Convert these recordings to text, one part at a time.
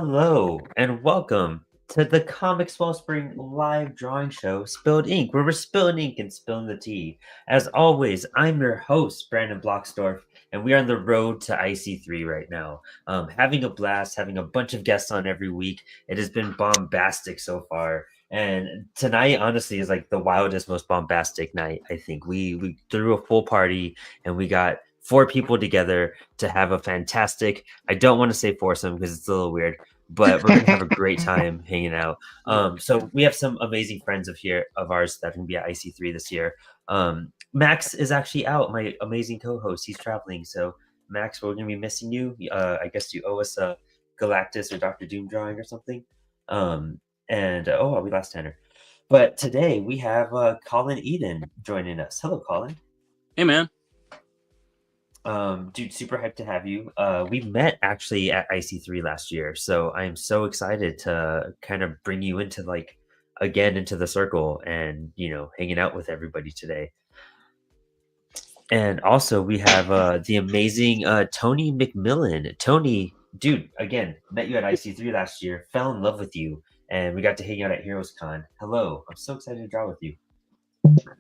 Hello and welcome to the Comics Wellspring live drawing show, Spilled Ink, where we're spilling ink and spilling the tea. As always, I'm your host, Brandon Blocksdorf, and we are on the road to IC3 right now. Having a blast, having a bunch of guests on every week. It has been bombastic so far. And tonight, honestly, is like the wildest, most bombastic night. I think we threw a full party and we got four people together to have a fantastic. I don't want to say foursome because it's a little weird, but we're gonna have a great time hanging out. So we have some amazing friends of ours that are gonna be at IC3 this year. Max is actually out, my amazing co-host. He's traveling, so Max, we're gonna be missing you. I guess you owe us a Galactus or Doctor Doom drawing or something. And oh, we lost Tanner. But today we have Colin Eden joining us. Hello, Colin. Hey, man. Dude, super hyped to have you. We met actually at IC3 last year, so I am so excited to kind of bring you into again into the circle and hanging out with everybody today. And also we have the amazing Tony McMillan. Tony, dude, again, met you at IC3 last year, fell in love with you, and we got to hang out at Heroes Con. Hello, I'm so excited to draw with you.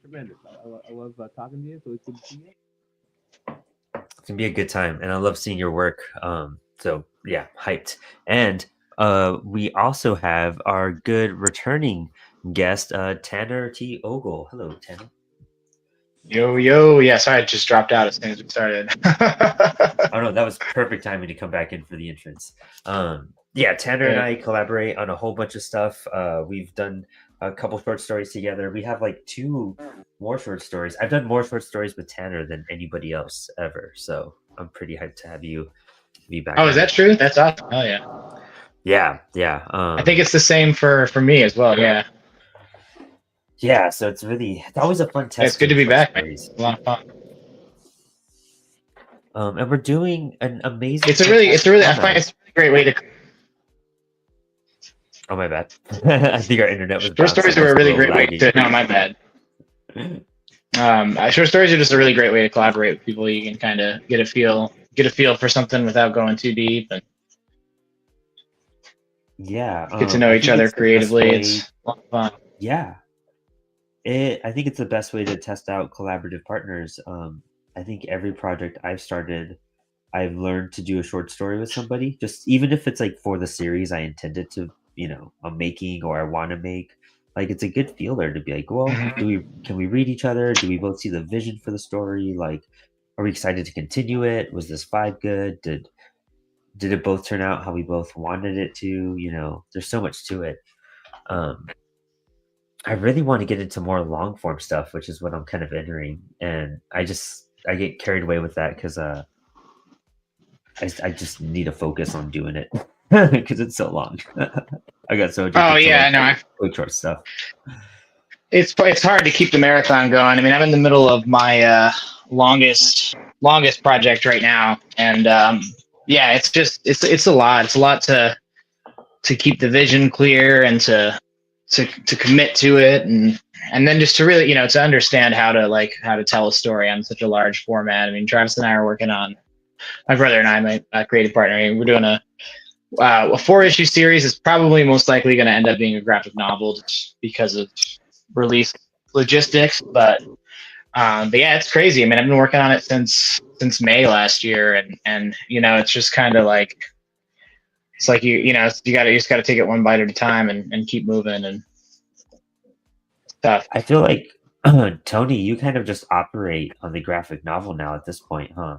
Tremendous. I love talking to you, so it's good to see you. It's gonna be a good time, and I love seeing your work. So yeah, hyped. And we also have our good returning guest, Tanner T. Ogle. Hello, Tanner. Yo. Yeah, sorry, I just dropped out as soon as we started. Oh no, that was perfect timing to come back in for the entrance. Yeah, Tanner and I collaborate on a whole bunch of stuff. We've done a couple short stories together. We have like two more short stories. I've done more short stories with Tanner than anybody else ever. So I'm pretty hyped to have you be back. Oh, is that true? That's awesome. Oh yeah. Yeah. I think it's the same for me as well. Yeah. Yeah, so it's always a fun test. It's good to be back, man. It's a lot of fun. And we're doing an amazing. It's a really I find it's a really great way to. Oh my bad. I think our internet was. Short stories are a really great way to. No, my bad. Short stories are just a really great way to collaborate with people. You can kind of get a feel for something without going too deep, and get to know each other creatively. It's a lot of fun. Yeah, I think it's the best way to test out collaborative partners. I think every project I've started, I've learned to do a short story with somebody, just even if it's like for the series I intended to, I'm making or I want to make. Like it's a good feeler to be like, well, can we read each other? Do we both see the vision for the story? Like, are we excited to continue it? Was this vibe good? Did it both turn out how we both wanted it to? There's so much to it. I really want to get into more long form stuff, which is what I'm kind of entering, and I get carried away with that because I just need to focus on doing it because it's so long. I got so addicted to quick short stuff. It's hard to keep the marathon going. I mean, I'm in the middle of my longest project right now, and yeah, it's a lot. It's a lot to keep the vision clear and to commit to it, and then just to really to understand how to tell a story on such a large format. I mean, Travis and I are working on, my brother and I, my creative partner, we're doing a 4-issue series. Is probably most likely going to end up being a graphic novel just because of release logistics. But yeah, it's crazy. I mean, I've been working on it since May last year, and it's just kind of like, it's like you just got to take it one bite at a time and keep moving and stuff. I feel like Tony, you kind of just operate on the graphic novel now at this point, huh?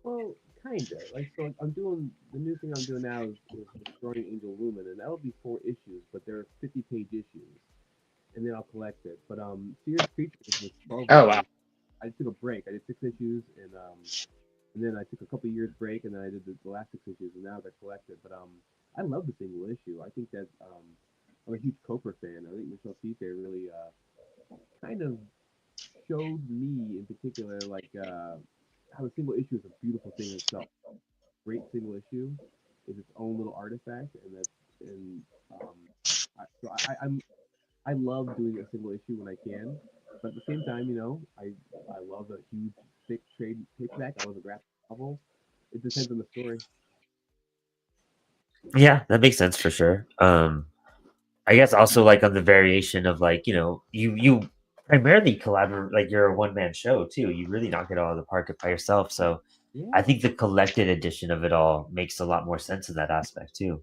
Well, kind of. So I'm doing the new thing I'm doing now is Destroying Angel Lumen, and that'll be 4 issues, but they're 50-page issues, and then I'll collect it. But Serious Creatures was 12. Oh wow. I took a break. I did 6 issues, and then I took a couple years break, and then I did the last 6 issues, and now they're collected. But I love the single issue. I think that I'm a huge Coper fan. I think Michelle Fife really kind of showed me in particular how the single issue is a beautiful thing in itself. Great single issue is its own little artifact, I love doing a single issue when I can, but at the same time, I love a huge thick trade paperback. I love a graphic novel. It depends on the story. Yeah, that makes sense for sure. I guess also like on the variation of like, you primarily collaborate, like you're a one man show too. You really knock it out of the park by yourself. So I Yeah, think the collected edition of it all makes a lot more sense in that aspect too.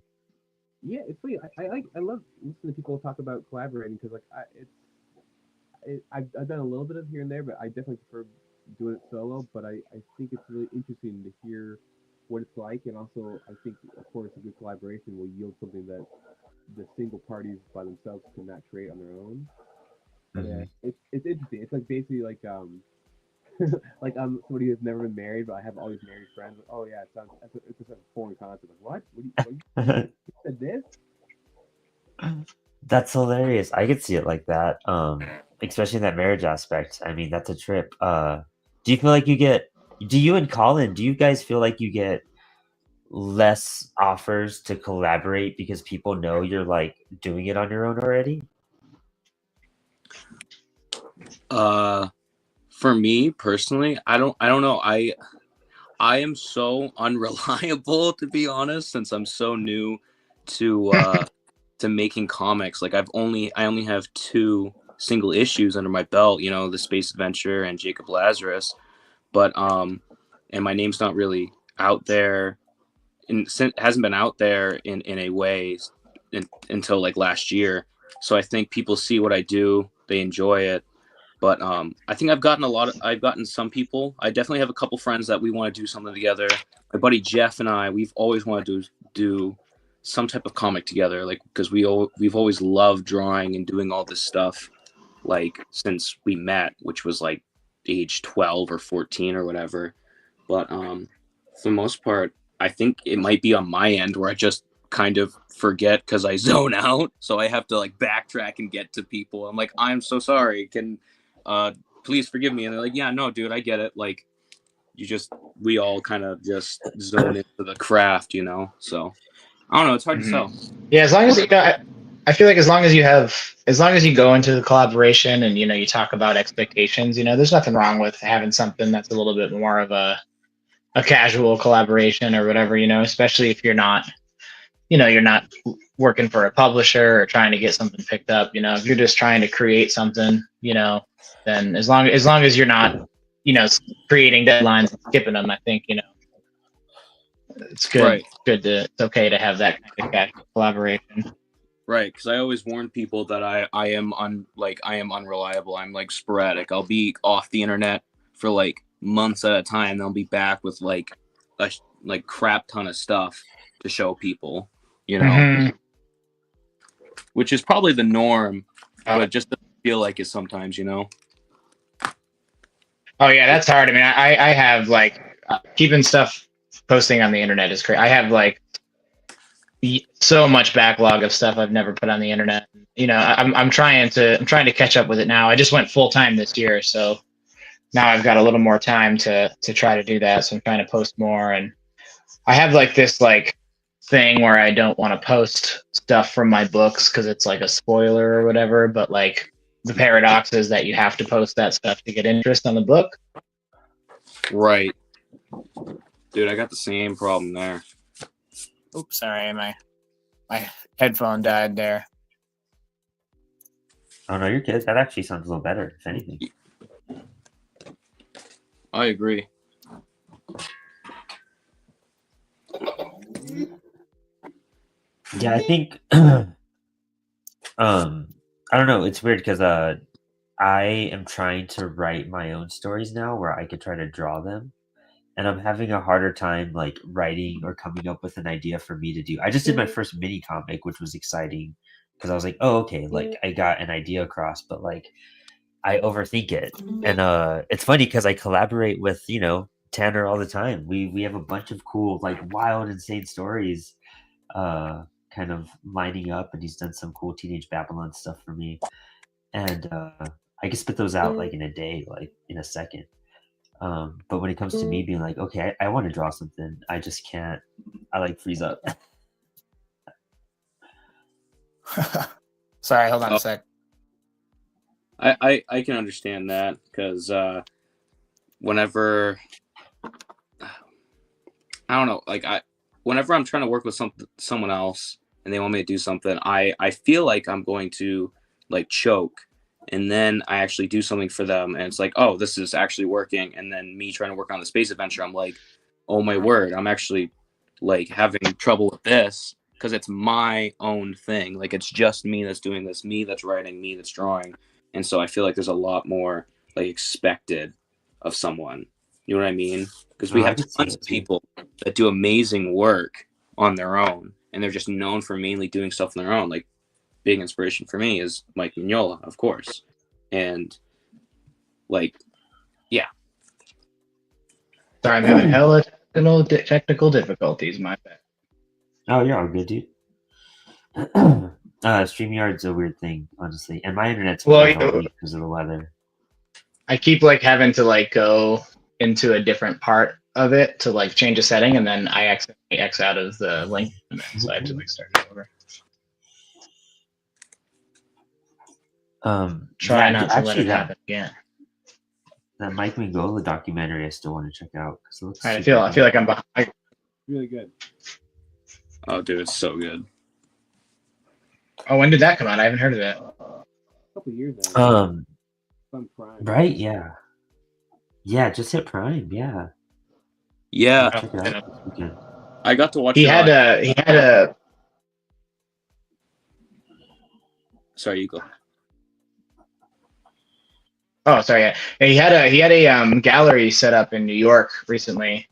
yeah. It's funny. I love listening to people talk about collaborating because like I've done a little bit of here and there, but I definitely prefer doing it solo. But I think it's really interesting to hear what it's like, and also I think of course a good collaboration will yield something that the single parties by themselves cannot create on their own. But Mhm. it's interesting. It's like basically like like I'm somebody who's never been married, but I have all these married friends. Like, oh yeah, it sounds it's just a foreign concept. Like what? You said this? That's hilarious. I could see it like that. Especially in that marriage aspect. I mean, that's a trip. Do you feel like do you and Colin, do you guys feel like you get less offers to collaborate because people know you're like doing it on your own already? Uh, for me personally, I don't know. I am so unreliable to be honest, since I'm so new to making comics. Like I only have two single issues under my belt. You know, the Space Adventure and Jacob Lazarus. But and my name's not really out there, and hasn't been out there in a way until like last year. So I think people see what I do, they enjoy it, but I think I've gotten some people. I definitely have a couple friends that we want to do something together. My buddy Jeff and I, we've always wanted to do some type of comic together, like because we've always loved drawing and doing all this stuff, like since we met, which was like age 12 or 14 or whatever. But for the most part, I think it might be on my end where I just kind of forget because I zone out. So I have to like backtrack and get to people. I'm like, I'm so sorry. Can uh please forgive me? And they're like, yeah, no, dude, I get it. Like you just we all kind of just zone into the craft, you know? So I don't know, it's hard to Mhm. tell. Yeah, as long as you got, I feel like as long as you go into the collaboration and you talk about expectations, there's nothing wrong with having something that's a little bit more of a casual collaboration or whatever, especially if you're not working for a publisher or trying to get something picked up, if you're just trying to create something, then as long as you're not, you know, creating deadlines and skipping them, I think, it's good, Right. it's okay to have that kind of casual collaboration. Right, because I always warn people that I am unreliable. I'm like sporadic. I'll be off the internet for like months at a time. Then I'll be back with like like crap ton of stuff to show people. You know, Hmm. which is probably the norm, but Oh, it just doesn't feel like it sometimes. You know. oh yeah, that's hard. I mean, I have like keeping stuff posting on the internet is crazy. I have like so much backlog of stuff I've never put on the internet. I'm trying to catch up with it now. I just went full time this year, so now I've got a little more time to try to do that. So I'm trying to post more, and I have like this like thing where I don't want to post stuff from my books because it's like a spoiler or whatever. But like the paradox is that you have to post that stuff to get interest on the book. Right, dude. I got the same problem there. Oops, sorry, my headphone died there. Oh no, you're good. That actually sounds a little better, if anything. I agree. Yeah, I think I don't know, it's weird because I am trying to write my own stories now where I could try to draw them. And I'm having a harder time like writing or coming up with an idea for me to do. I just did my first mini comic, which was exciting because I was like, oh, okay, like I got an idea across, but like I overthink it. And it's funny because I collaborate with, Tanner all the time. We have a bunch of cool, like wild, insane stories kind of lining up, and he's done some cool Teenage Babylon stuff for me. And I can spit those out like in a day, like in a second. But when it comes to me being like, okay, I want to draw something, I just can't. I like freeze up. Sorry, hold on Oh, a sec. I can understand that because whenever I don't know, like whenever I'm trying to work with someone else and they want me to do something, I feel like I'm going to like choke, and then I actually do something for them and it's like, oh, this is actually working. And then me trying to work on the space adventure, I'm like, oh my word, I'm actually like having trouble with this because it's my own thing. Like it's just me that's doing this, me that's writing, me that's drawing. And so I feel like there's a lot more like expected of someone. You know what I mean? Because we I have could see tons it of too. people that do amazing work on their own, and they're just known for mainly doing stuff on their own. Like big inspiration for me is Mike Mignola, of course, and like, yeah. Sorry, I'm having hella technical difficulties. My bad. Oh, you're all good, dude. StreamYard's a weird thing, honestly, and my internet's Well, been healthy because of the weather. I keep like having to like go into a different part of it to like change a setting, and then I accidentally X out of the link, and then so I have to like start it over. Try Yeah, not to let actually, it happen again. that Mike Mignola documentary I still want to check out because it looks All right, super I feel like I'm behind. Really good. Oh, dude, it's so good. Oh, when did that come out? I haven't heard of that. A couple years now. On Prime. Right, yeah. Yeah, just hit Prime, yeah. Yeah, Check it out this weekend. I got to watch He it. had a. Sorry, you go. Oh, sorry. Yeah. He had a gallery set up in New York recently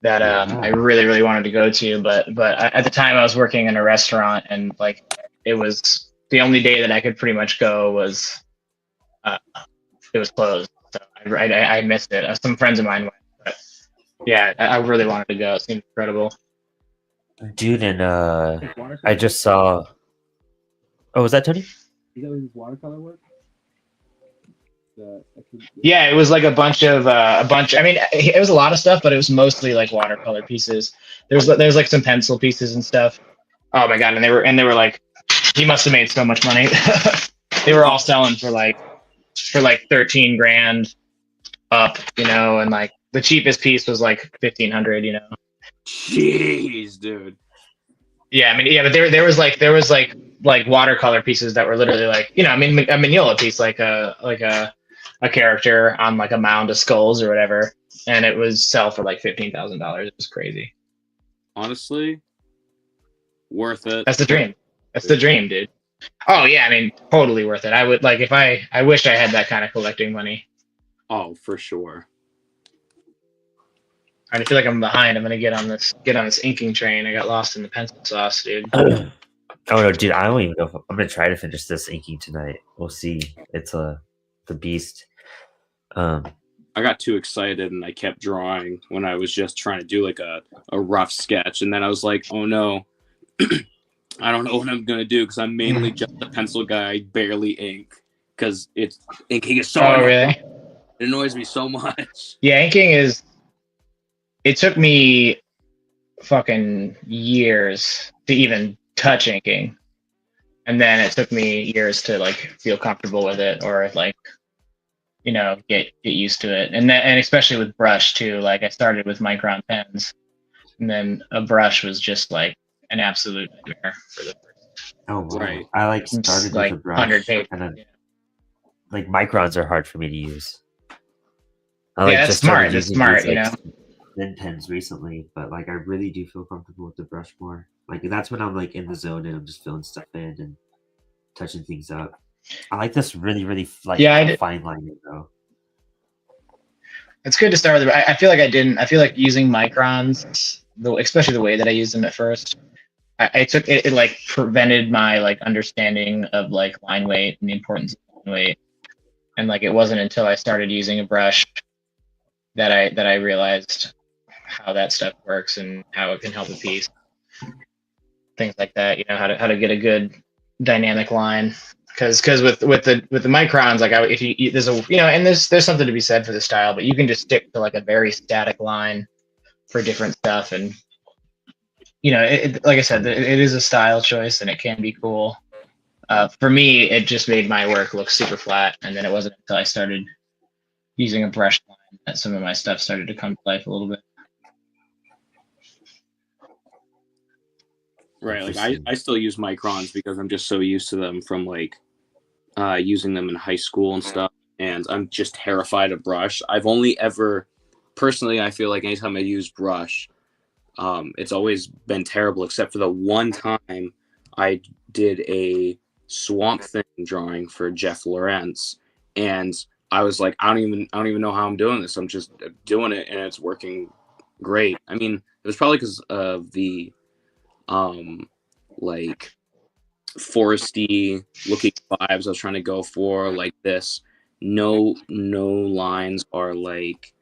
that I really wanted to go to, but at the time I was working in a restaurant, and like it was the only day that I could pretty much go was it was closed. So I missed it. Some friends of mine went, but yeah, I really wanted to go. It seemed incredible. Dude, and Watercolor? I just saw. Oh, was that Tony? Is that his watercolor work? Yeah, it was like a bunch. I mean, it was a lot of stuff, but it was mostly like watercolor pieces. There's like some pencil pieces and stuff. Oh my god, and they were like, he must have made so much money. They were all selling for like 13 grand up, you know, and like the cheapest piece was like 1,500, you know. Jeez, dude. Yeah, I mean, yeah, but there was like watercolor pieces that were literally like, you know, I mean, a Mignola piece, like a character on like a mound of skulls or whatever, and it was sell for like $15,000. It was crazy. Honestly, worth it. That's the dream. That's the dream, dude. Oh yeah, I mean, totally worth it. I would like if I wish I had that kind of collecting money. Oh, for sure. I feel like I'm behind. I'm gonna get on this inking train. I got lost in the pencil sauce, dude. Oh no, dude! I don't even know if I'm gonna try to finish this inking tonight. We'll see. It's the beast. I got too excited and I kept drawing when I was just trying to do like a rough sketch, and then I was like, oh no, I don't know what I'm gonna do because I'm mainly just a pencil guy. I barely ink because inking is so annoying. Really? It annoys me so much. Yeah, inking is. It took me fucking years to even touch inking, and then it took me years to like feel comfortable with it, or like, you know, get used to it. And especially with brush too. Like I started with micron pens, and then a brush was just like an absolute nightmare for the first. Oh wow! Right. I like started like with a brush, 100 pages. and then like microns are hard for me to use. I Yeah, like that's just started smart. That's using smart, these, you like, know. thin pens recently, but like I really do feel comfortable with the brush more. Like that's when I'm like in the zone and I'm just filling stuff in and touching things up. I like this really like fine line though. It's good to start with. I feel like I feel like using microns, especially the way that I used them at first. I took it, it like prevented my like understanding of like line weight and the importance of line weight, and like it wasn't until I started using a brush that I realized how that stuff works and how it can help a piece. Things like that, you know, how to get a good dynamic line. Because with the microns, like if you there's a, you know, and there's something to be said for the style, but you can just stick to like a very static line for different stuff, and you know, like I said, it is a style choice and it can be cool. For me, it just made my work look super flat, and then it wasn't until I started using a brush line that some of my stuff started to come to life a little bit. Right. Like Interesting. I still use microns because I'm just so used to them from like using them in high school and stuff. And I'm just terrified of brush. I've only ever, personally, I feel like anytime I use brush, it's always been terrible, except for the one time I did a Swamp Thing drawing for Jeff Lawrence, and I was like, I don't even know how I'm doing this. I'm just doing it, and it's working great. I mean, it was probably because of the like foresty looking vibes I was trying to go for, like this. No lines are like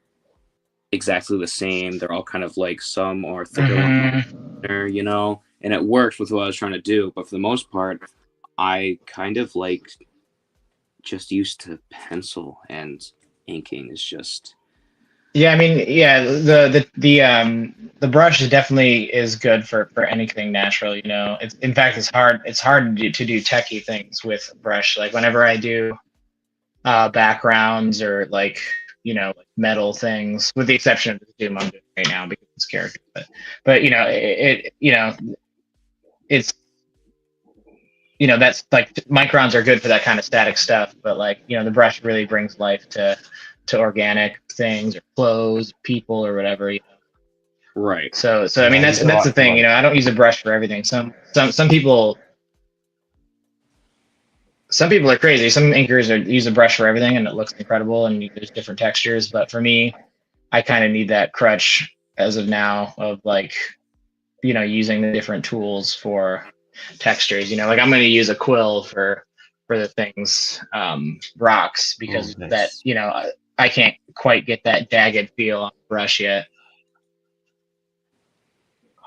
exactly the same. They're all kind of like, some are thicker, Mhm. liner, you know, and it worked with what I was trying to do. But for the most part, I kind of like just used to pencil, and inking is just Yeah, I mean, yeah, the brush is definitely is good for anything natural. You know, it's in fact it's hard to do techie things with brush. Like whenever I do backgrounds or like like metal things, with the exception of the Doom I'm doing right now because it's character. But it's that's like microns are good for that kind of static stuff. But like the brush really brings life to organic things or clothes, people, or whatever. right. So I Yeah, mean I use a that's lot the for thing. like I don't use a brush for everything. Some people are crazy. Some inkers use a brush for everything, and it looks incredible, and there's different textures. But for me, I kind of need that crutch as of now of like, using the different tools for textures. Like I'm going to use a quill for the things, rocks, oh because that, nice. I can't quite get that jagged feel on the brush yet.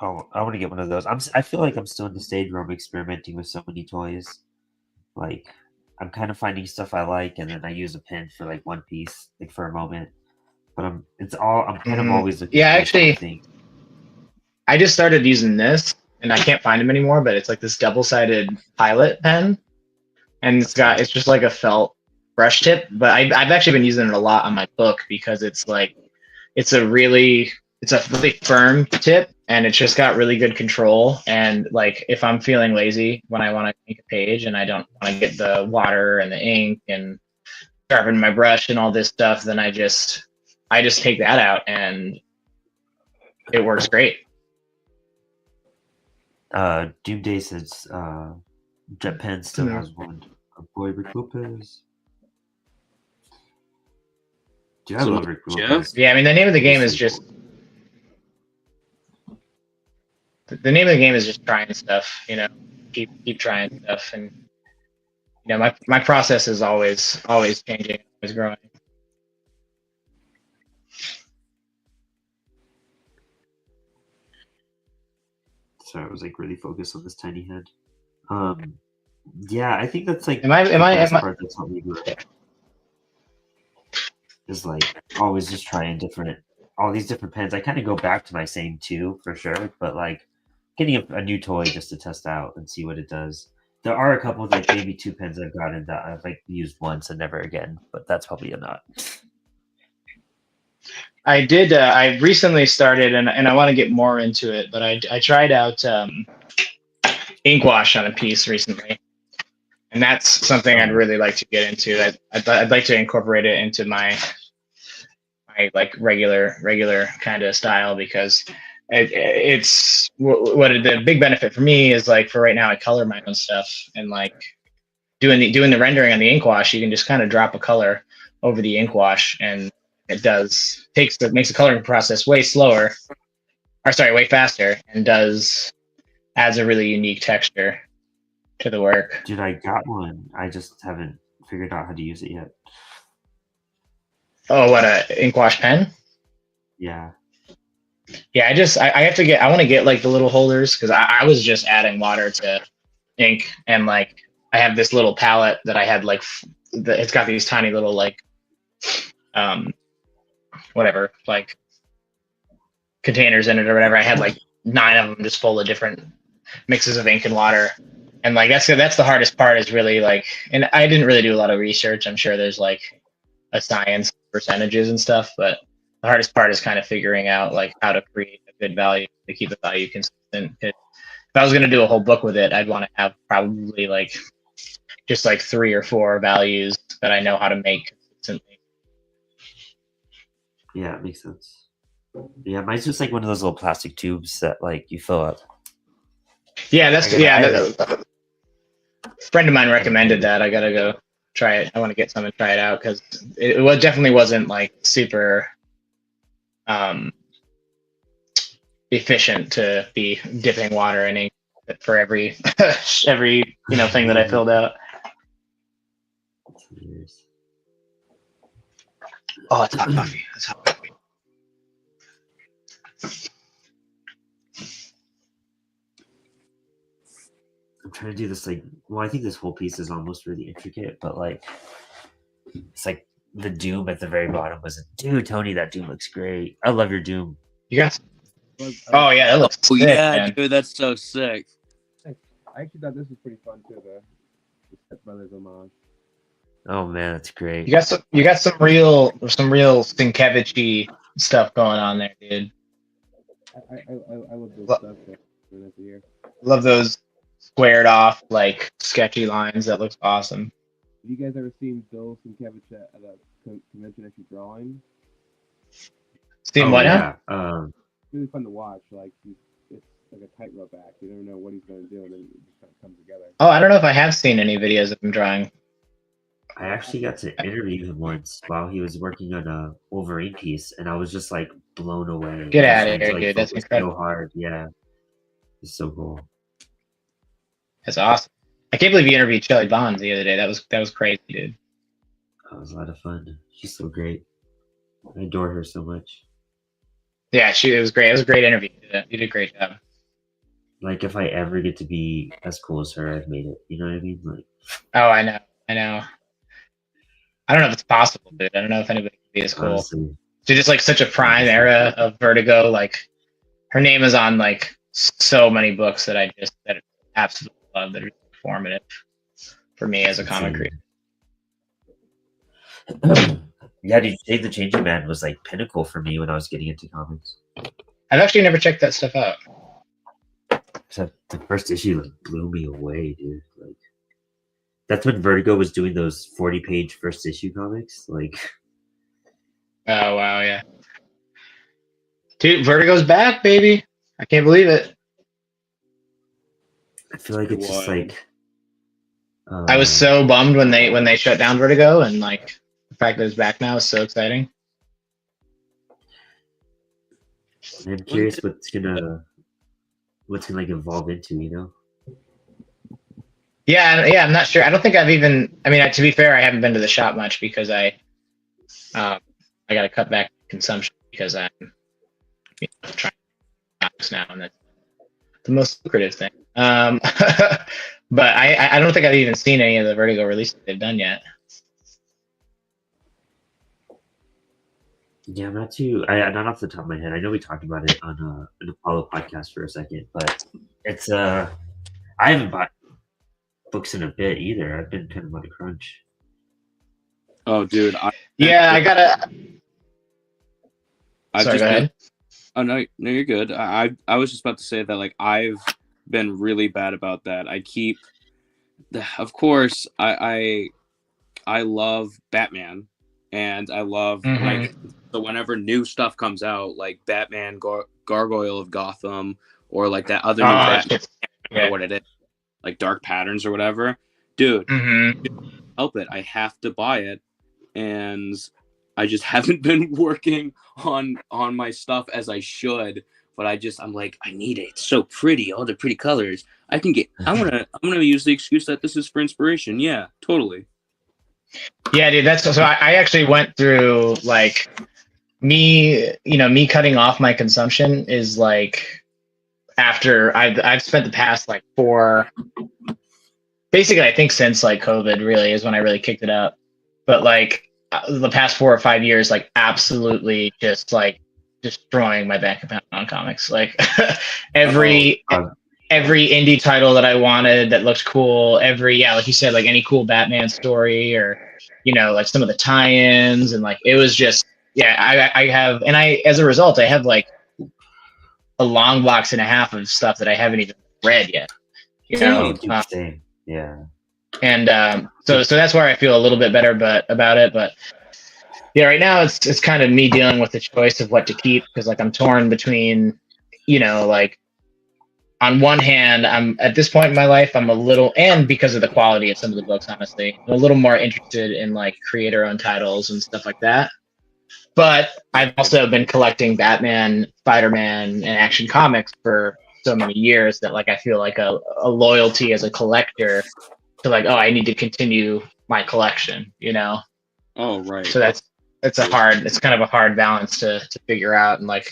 Oh, I want to get one of those. I feel like I'm still in the stage where I'm experimenting with so many toys. Like I'm kind of finding stuff I like, and then I use a pen for like one piece, like for a moment. But I'm kind of always looking Yeah, for like new actually, things. I just started using this, and I can't find them anymore. But it's like this double-sided Pilot pen, and it's just like a felt brush tip. But I've actually been using it a lot on my book because it's a really it's a really firm tip, and it's just got really good control. And like if I'm feeling lazy when I want to ink a page and I don't want to get the water and the ink and sharpen my brush and all this stuff, then I just take that out and it works great. Doomday says Jet Pen still has one. Boy, Rick Lopez. Dude, I So love Rick Jeff, Lopez. Yeah, I mean the name of the game is So just cool. trying stuff. Keep trying stuff, and my process is always changing, always growing. Sorry, I was like really focused on this tiny head. Um, yeah, I think that's like Am I am the I best am I? part that's helped me grow is like always just trying all these different pens. I kind of go back to my same two for sure, but like getting a new toy just to test out and see what it does. There are a couple of like maybe two pens I've gotten that I've like used once and never again, but that's probably a not. I did. I recently started, and I want to get more into it. But I tried out ink wash on a piece recently, and that's something I'd Oh, really like to get into. I'd like to incorporate it into my like regular kind of style because it's what the big benefit for me is like for right now I color my own stuff and like doing the rendering on the ink wash, you can just kind of drop a color over the ink wash and makes the coloring process way slower, or sorry, way faster, and adds a really unique texture to the work. dude, I got one. I just haven't figured out how to use it yet. Oh, what a ink wash pen! Yeah. Yeah, I want to get like the little holders because I was just adding water to ink, and like I have this little palette that I had like it's got these tiny little like um whatever like containers in it or whatever. I had like 9 of them just full of different mixes of ink and water. And like that's the hardest part is really like, and I didn't really do a lot of research. I'm sure there's like a science percentages and stuff, but the hardest part is kind of figuring out like how to create a good value to keep the value consistent. I was gonna do a whole book with it, I'd want to have probably like just like 3 or 4 values that I know how to make consistently. Yeah, it makes sense. Yeah, mine's just like one of those little plastic tubes that like you fill up. Yeah, I friend of mine recommended that. I gotta go try it. I want to get some and try it out because it definitely wasn't like super efficient to be dipping water in ink for every every thing that I filled out. Years. Oh, it's hot coffee. It's hot coffee. I'm trying to do this like, well, I think this whole piece is almost really intricate, but like, it's like the doom at the very bottom was, dude, Tony, that doom looks great. I love your doom. You got? Oh yeah, that looks Oh sick, yeah, man. dude, that's so sick. I actually thought this was pretty fun too. The Step Brothers homage. Oh man, that's great. You got some real Sienkiewicz-y stuff going on there, dude. I love those Lo- stuff that here. Love those squared off like sketchy lines. That looks awesome. Have you guys ever seen Bill Sienkiewicz at a convention actually drawing? Seen Oh what now? yeah. It's really fun to watch. Like it's like a tightrope act. You never know what he's going to do, and then it just kind of comes together. Oh, I don't know if I have seen any videos of him drawing. I actually got to interview him once while he was working on a Wolverine piece, and I was just like blown away. Get He was outta trying to, here, like, dude. That's focus incredible. so hard. Yeah, it's so cool. That's awesome. I can't believe you interviewed Shelley Bonds the other day. That was crazy, dude. That was a lot of fun. She's so great. I adore her so much. Yeah, it was great. It was a great interview. You did a great job. Like, if I ever get to be as cool as her, I've made it. You know what I mean? Like, Oh, I know. I don't know if it's possible, dude. I don't know if anybody can be as cool. honestly, She's just like such a prime era of Vertigo. Like her name is on like so many books that I absolutely love, that are formative for me as a comic creator. yeah, dude, Jade the Changing Man was like pinnacle for me when I was getting into comics. I've actually never checked that stuff out. So the first issue like blew me away, dude. Like, that's when Vertigo was doing those 40-page first issue comics. Like, Oh wow, yeah. Dude, Vertigo's back, baby. I can't believe it. I feel like it's just like I was so bummed when they shut down Vertigo, and like the fact that it's back now is so exciting. I'm curious what's gonna like evolve into, you know? Yeah, I'm not sure. I don't think I've even. I mean, to be fair, I haven't been to the shop much because I got to cut back consumption because I'm trying comics now, and that's the most lucrative thing. But I don't think I've even seen any of the Vertigo releases they've done yet. Yeah, I'm not not off the top of my head. I know we talked about it on an Apollo podcast for a second, but it's I haven't bought books in a bit either. I've been kind of on a crunch. Oh, dude. I gotta. Sorry, go ahead. Oh no, you're good. I was just about to say that like I've been really bad about that. Of course, I love Batman, and I love like so whenever new stuff comes out, like Batman Gargoyle of Gotham, or like that other new Batman, I don't know what it is, like Dark Patterns or whatever. Dude, help it! I have to buy it, and I just haven't been working on my stuff as I should. But I'm like, I need it. It's so pretty, all the pretty colors. I'm gonna use the excuse that this is for inspiration. Yeah, totally. Yeah, dude, that's so. I actually went through like me cutting off my consumption is like after I've spent the past like basically I think since like COVID really is when I really kicked it up, but like the past 4 or 5 years like absolutely just like destroying my bank account on comics. Like every indie title that I wanted that looked cool, like you said, like any cool Batman story or like some of the tie-ins, and like it was just I have, and as a result I have like a long box and a half of stuff that I haven't even read yet. You Same. know, Oh, dude, same. Yeah. and so that's where I feel a little bit better, but about it. But yeah, right now it's kind of me dealing with the choice of what to keep because like I'm torn between, like on one hand, I'm at this point in my life, I'm a little, and because of the quality of some of the books, honestly, I'm a little more interested in like creator-owned titles and stuff like that. But I've also been collecting Batman, Spider-Man, and Action Comics for so many years that like I feel like a loyalty as a collector to like, oh, I need to continue my collection, Oh, right. So it's kind of a hard balance to figure out, and like,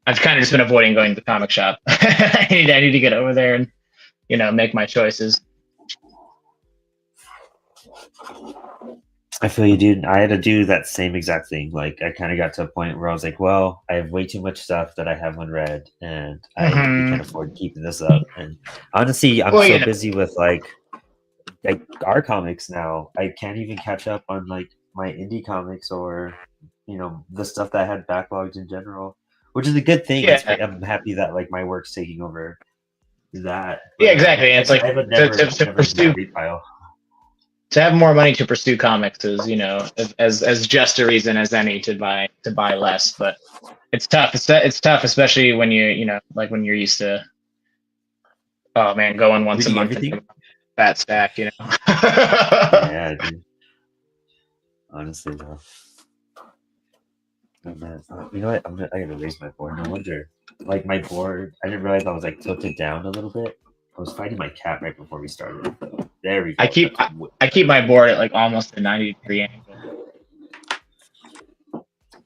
I've kind of just been avoiding going to the comic shop. I need to get over there and make my choices. I feel you, dude. I had to do that same exact thing. Like, I kind of got to a point where I was like, well, I have way too much stuff that I haven't read, and I really can't afford keeping this up. And honestly, I'm Well, so busy with like our comics now. I can't even catch up on like my indie comics or the stuff that I had backlogged in general, which is a good thing. yeah, I'm happy that like my work's taking over that. yeah, But exactly. And it's I like have a to never pursue, read pile. to have more money to pursue comics is as just a reason as any to buy less. But it's tough. It's tough, especially when like when you're used to, oh man, going once a Reading month and everything. having a fat stack. Yeah, dude. Honestly, though. Oh, man. You know what? I gotta raise my board. No wonder. Like my board, I didn't realize I was like tilted down a little bit. I was fighting my cat right before we started. There we I go. keep I keep my board at like almost a 90-degree angle.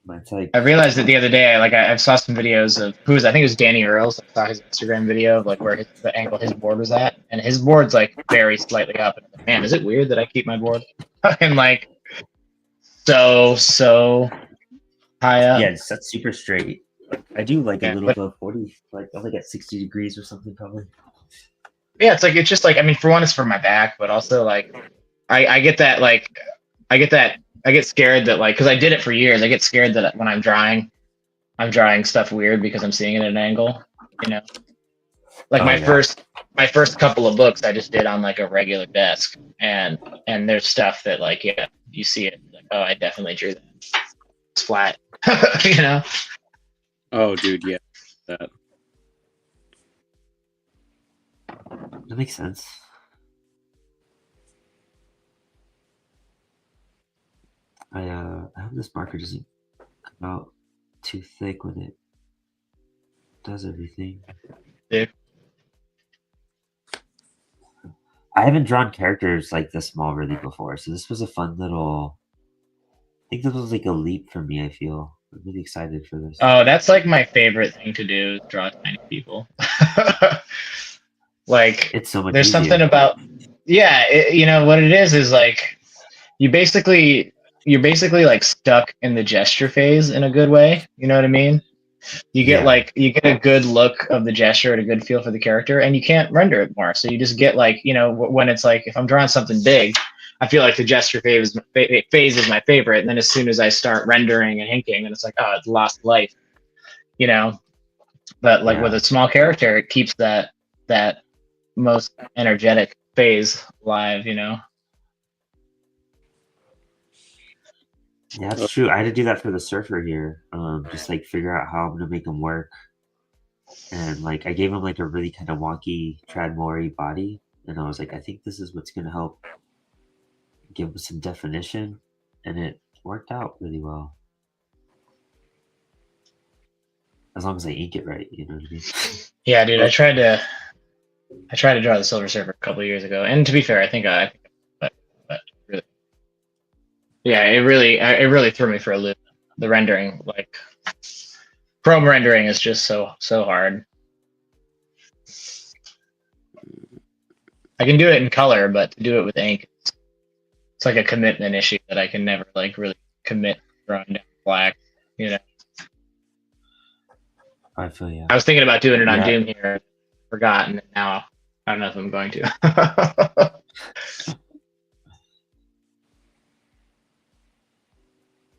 Mine's like I realized that the other day. I saw some videos of I think it was Danny Earls. I saw his Instagram video of like where the angle his board was at, and his board's like very slightly up. And I'm like, man, is it weird that I keep my board and like so high up? that's super straight. Like, I do like a Yeah, little but above 40. Like I'm like at 60 degrees or something probably. yeah, it's just like I mean, for one, it's for my back, but also like I get that I get scared that like because I did it for years. I get scared that when I'm drawing stuff weird because I'm seeing it at an angle. You know, like Oh yeah. my first couple of books I just did on like a regular desk, and there's stuff that like you see it like, oh, I definitely drew that. It's flat. you know. Oh, dude, yeah. That. That makes sense. I hope this marker doesn't come out too thick when it does everything. Yeah. I haven't drawn characters like this small really before, so this was a fun little. I think this was like a leap for me. I feel I'm really excited for this. Oh, that's like my favorite thing to do is draw tiny people. Like, It's so much there's something easier. about you know what it is like you're basically like stuck in the gesture phase in a good way. You know what I mean? Yeah, You get a good look of the gesture and a good feel for the character, and you can't render it more. So you just get like when it's like if I'm drawing something big, I feel like the gesture phase is my favorite, and then as soon as I start rendering and inking, and it's like, oh, it's lost life, you know. But like with yeah, a small character, it keeps that most energetic phase alive, you know. yeah. That's true. I had to do that for the surfer here. Just like figure out how I'm gonna make him work, and like I gave him like a really kind of wonky Tradmori body, and I was like, I think this is what's gonna help give him some definition, and it worked out really well. As long as I ink it right, you know what I mean? Yeah, dude, I tried to draw the Silver Surfer a couple of years ago, and to be fair, I think but really, yeah, it really threw me for a loop. The rendering, like chrome rendering, is just so hard. I can do it in color, but to do it with ink, it's like a commitment issue that I can never like really commit to drawing down black. You know, I feel yeah. I was thinking about doing it on Yeah, Doom here, forgotten, and now I don't know if I'm going to.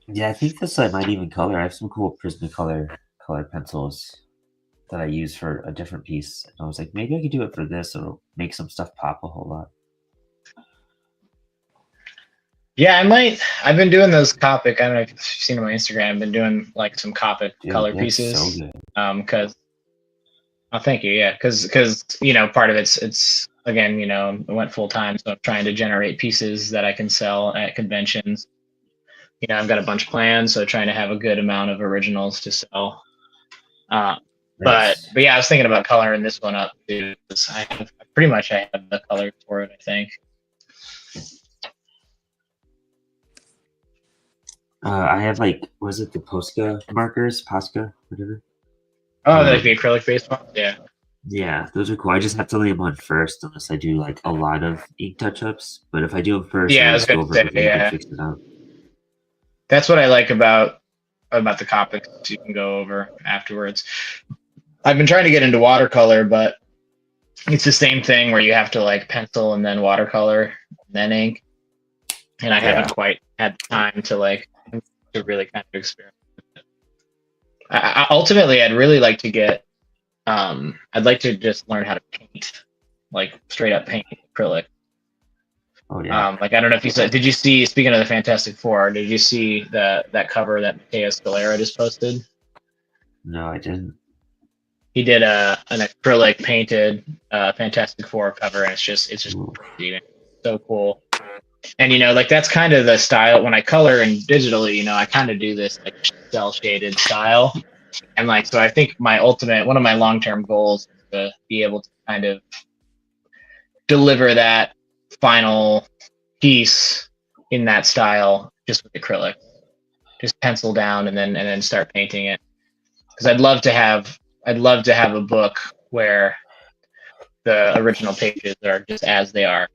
yeah. I think this I might even color. I have some cool Prismacolor color pencils. that I use for a different piece. And I was like, maybe I could do it for this. It'll make some stuff pop a whole lot. Yeah, I might. I've been doing those Copic. I don't know if you've seen on my Instagram. I've been doing like some Copic Dude, color that's so pieces. good. Because oh, thank you. Yeah, because part of it's again, I went full time, so I'm trying to generate pieces that I can sell at conventions. I've got a bunch planned, so trying to have a good amount of originals to sell. But Nice. yeah, I was thinking about coloring this one up too. 'Cause I have the colors for it, I think. I have like, was it the Posca markers? Posca, whatever. Oh, like the acrylic based one? Yeah. Yeah, those are cool. I just have to lay them on first unless I do like a lot of ink touch-ups. But if I do them first, Yeah, I I was just go gonna over say, it with ink and yeah. fix it out. That's what I like about the Copics you can go over afterwards. I've been trying to get into watercolor, but it's the same thing where you have to like pencil and then watercolor and then ink. And I haven't quite had the time to really kind of experiment with it. Ultimately, I'd really like to get I'd like to just learn how to paint, like straight up paint acrylic. Oh yeah. Like I don't know if you saw. Did you see? Speaking of the Fantastic Four, did you see that cover that Mateo Scalera just posted? No, I didn't. He did an acrylic painted Fantastic Four cover, and it's just Ooh. crazy, man. So cool. And like that's kind of the style when I color and digitally. I kind of do this like cell shaded style, and like so I think one of my long term goals is to be able to kind of deliver that final piece in that style just with acrylic, just pencil down and then start painting it. Because I'd love to have a book where the original pages are just as they are,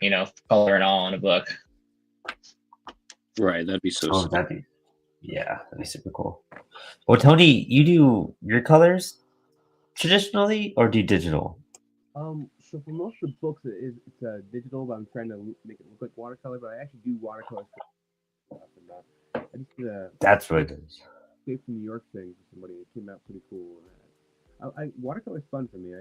color and all in a book. Right, that'd be so Oh, sick. that'd be super cool. Well, Tony, you do your colors traditionally or do digital? So for most of the books, it's digital, but I'm trying to make it look like watercolor. But I actually do watercolor stuff. And, I just did a That's what it is. Escape from New York thing for somebody. It came out pretty cool. Watercolor is fun for me. I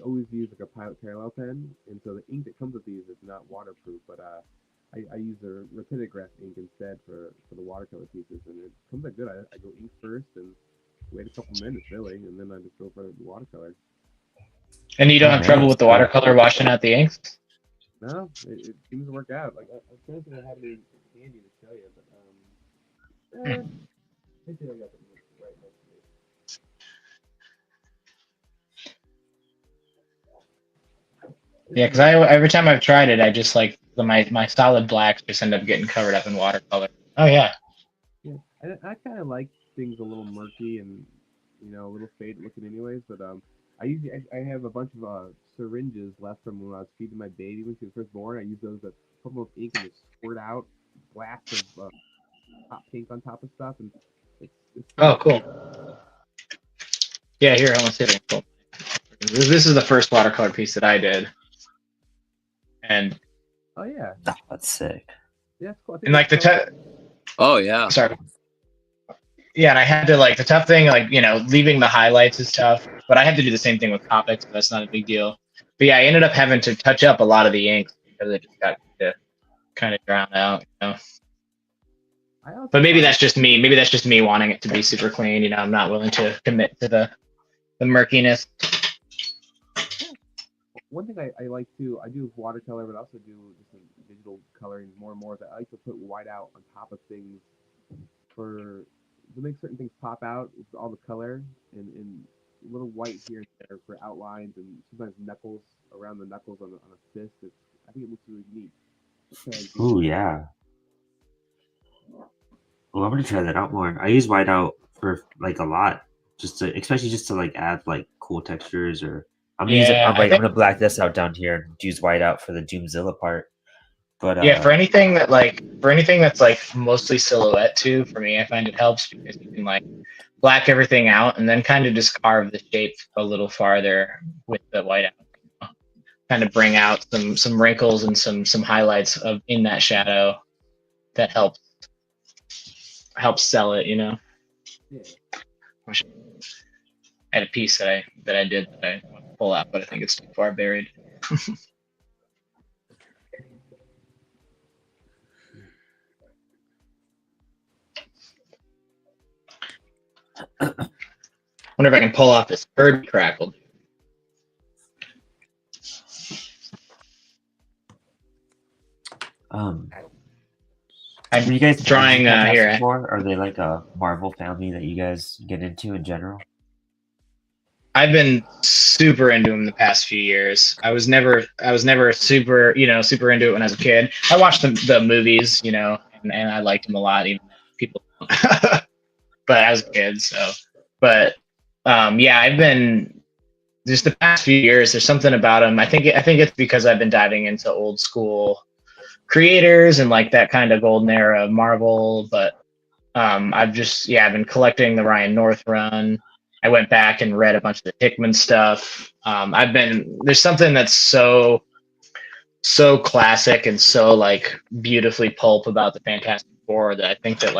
always use like a Pilot Parallel pen, and so the ink that comes with these is not waterproof, but I use the Rapidograph ink instead for the watercolor pieces, and it comes out good. I go ink first and wait a couple minutes really, and then I just go for the watercolor. And you don't have trouble nice. with the watercolor washing out the inks? No, it seems to work out. Like I'm trying to think I have it handy to show you, but I think I got it right next to me. Yeah, because every time I've tried it, I just like my solid blacks just end up getting covered up in watercolor. Oh yeah. Yeah, I kind of like things a little murky and a little faded looking, anyways. But I have a bunch of syringes left from when I was feeding my baby when she was first born. I use those to put them with ink and just squirt out blasts of hot pink on top of stuff, and it's Oh, cool. Yeah, here, let's see. Cool. This is the first watercolor piece that I did, and oh yeah, Oh, that's sick. yeah, it's cool. and like Oh yeah. sorry. Yeah, and I had to the tough thing, leaving the highlights is tough, but I had to do the same thing with Copics, so that's not a big deal. But yeah, I ended up having to touch up a lot of the inks because it just got kind of drowned out, But maybe that's just me. Maybe that's just me wanting it to be super clean. I'm not willing to commit to the murkiness. One thing I like too, I do watercolor, but I also do just some digital coloring more and more. That I like to put whiteout on top of things to make certain things pop out with all the color and little white here and there for outlines and sometimes knuckles around the knuckles on a fist. I think it looks really neat. Ooh, yeah. Well, I'm gonna try that out more. I use whiteout for like a lot, especially just to like add like cool textures. Or I'm gonna use it. I'm gonna black this out down here and use whiteout for the Doomzilla part. But yeah, for anything that's like mostly silhouette too, for me, I find it helps because you can like black everything out and then kind of just carve the shape a little farther with the whiteout. Kind of bring out some wrinkles and some highlights in that shadow that helps sell it, Yeah. had a piece that I did that I want to pull out, but I think it's too far buried. Wonder if I can pull off this bird crackle. Are you guys drawing here. before? Are they like a Marvel family that you guys get into in general? I've been super into them the past few years. I was never super into it when I was a kid. I watched the movies, and I liked them a lot, even people don't. But I was a kid, so. But yeah, I've been just the past few years. There's something about them. I think it's because I've been diving into old school creators and like that kind of golden era of Marvel. But I've been collecting the Ryan North run. I went back and read a bunch of the Hickman stuff. There's something that's so classic and so like beautifully pulp about the Fantastic Four that I think they're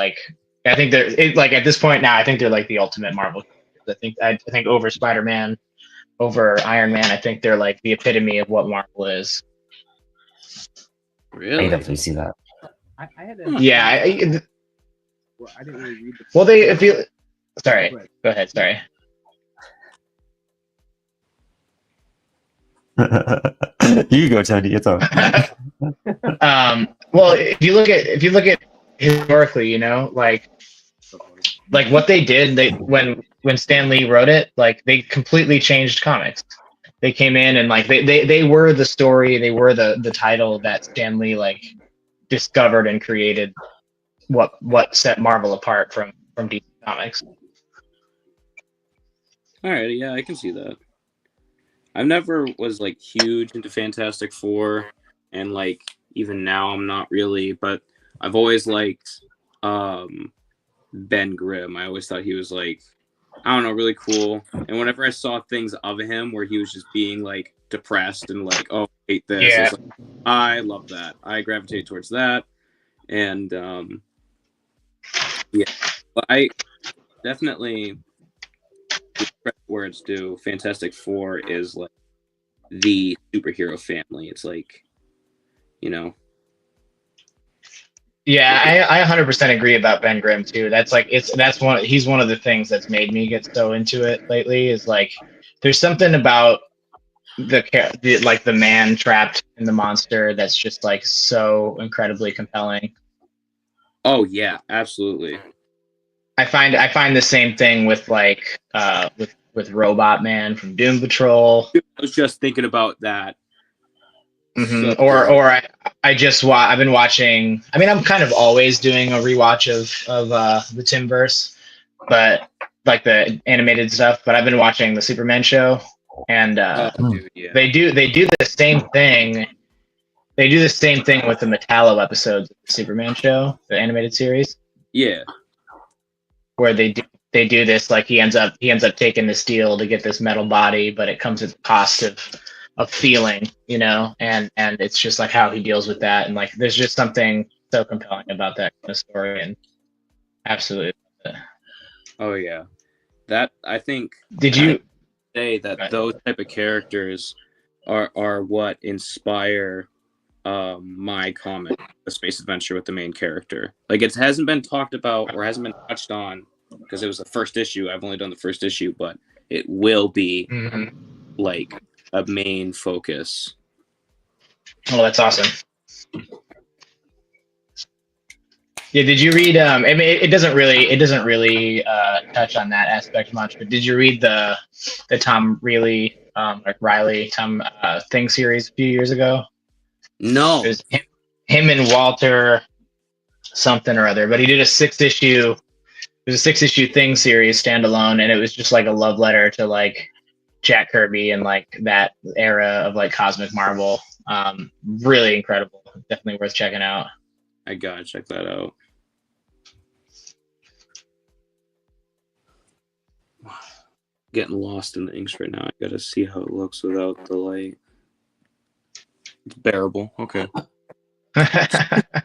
at this point now, I think they're like the ultimate Marvel. I think over Spider-Man, over Iron Man, I think they're like the epitome of what Marvel is. Really? I definitely see that. I had Yeah, I didn't really read the. well, sorry, go ahead. Sorry. You go, Tony. It's all. Well, if you look at historically, like what they did, when Stan Lee wrote it, like they completely changed comics. They came in and like they were the story, they were the title that Stan Lee like discovered and created what set Marvel apart from DC Comics. All right, yeah, I can see that. I never was like huge into Fantastic Four, and like even now I'm not really, but I've always liked Ben Grimm. I always thought he was like, I don't know, really cool. And whenever I saw things of him where he was just being like depressed and like, oh, I hate this, Yeah. I was like, I love that. I gravitate towards that. And yeah, but I definitely give credit where it's due. Fantastic Four is like the superhero family. It's like, Yeah, I 100% agree about Ben Grimm too. That's like he's one of the things that's made me get so into it lately. Is like there's something about the man trapped in the monster that's just like so incredibly compelling. Oh yeah, absolutely. I find the same thing with like with Robot Man from Doom Patrol. I was just thinking about that. Mm-hmm. So, Or I've been watching. I mean, I'm kind of always doing a rewatch of the Timverse, but like the animated stuff. But I've been watching the Superman show, and dude, yeah. they do the same thing. They do the same thing with the Metallo episodes of the Superman show, the animated series. Yeah. Where they do this, like he ends up taking the steel to get this metal body, but it comes at the cost of feeling, and it's just like how he deals with that, and like there's just something so compelling about that kind of story, and absolutely. Oh yeah, that I think. Did you say that those type of characters are what inspire my comic, A Space Adventure with the main character? Like it hasn't been talked about or hasn't been touched on because it was the first issue. I've only done the first issue, but it will be like a main focus. Oh, that's awesome. Yeah, did you read? I mean, it doesn't really touch on that aspect much. But did you read the Tom Riley Thing series a few years ago? No, it was him and Walter something or other. But he did a 6-issue. It was a 6-issue Thing series standalone, and it was just like a love letter to like Jack Kirby and like that era of like Cosmic Marvel. Really incredible. Definitely worth checking out. I gotta check that out. Getting lost in the inks right now. I gotta see how it looks without the light. It's bearable. Okay. That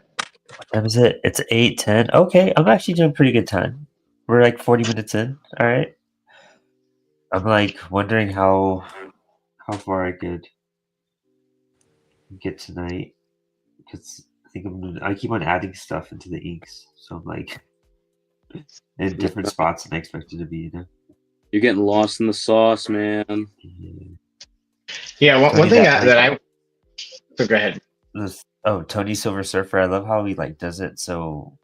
was it. It's 8:10. Okay, I'm actually doing pretty good time. We're like 40 minutes in. All right. I'm like wondering how far I could get tonight because I think I keep on adding stuff into the inks, so I'm like in different spots than I expected to be. You know. You're getting lost in the sauce, man. Yeah. Yeah, one Tony, thing that like that I so go ahead. Tony Silver Surfer. I love how he like does it so.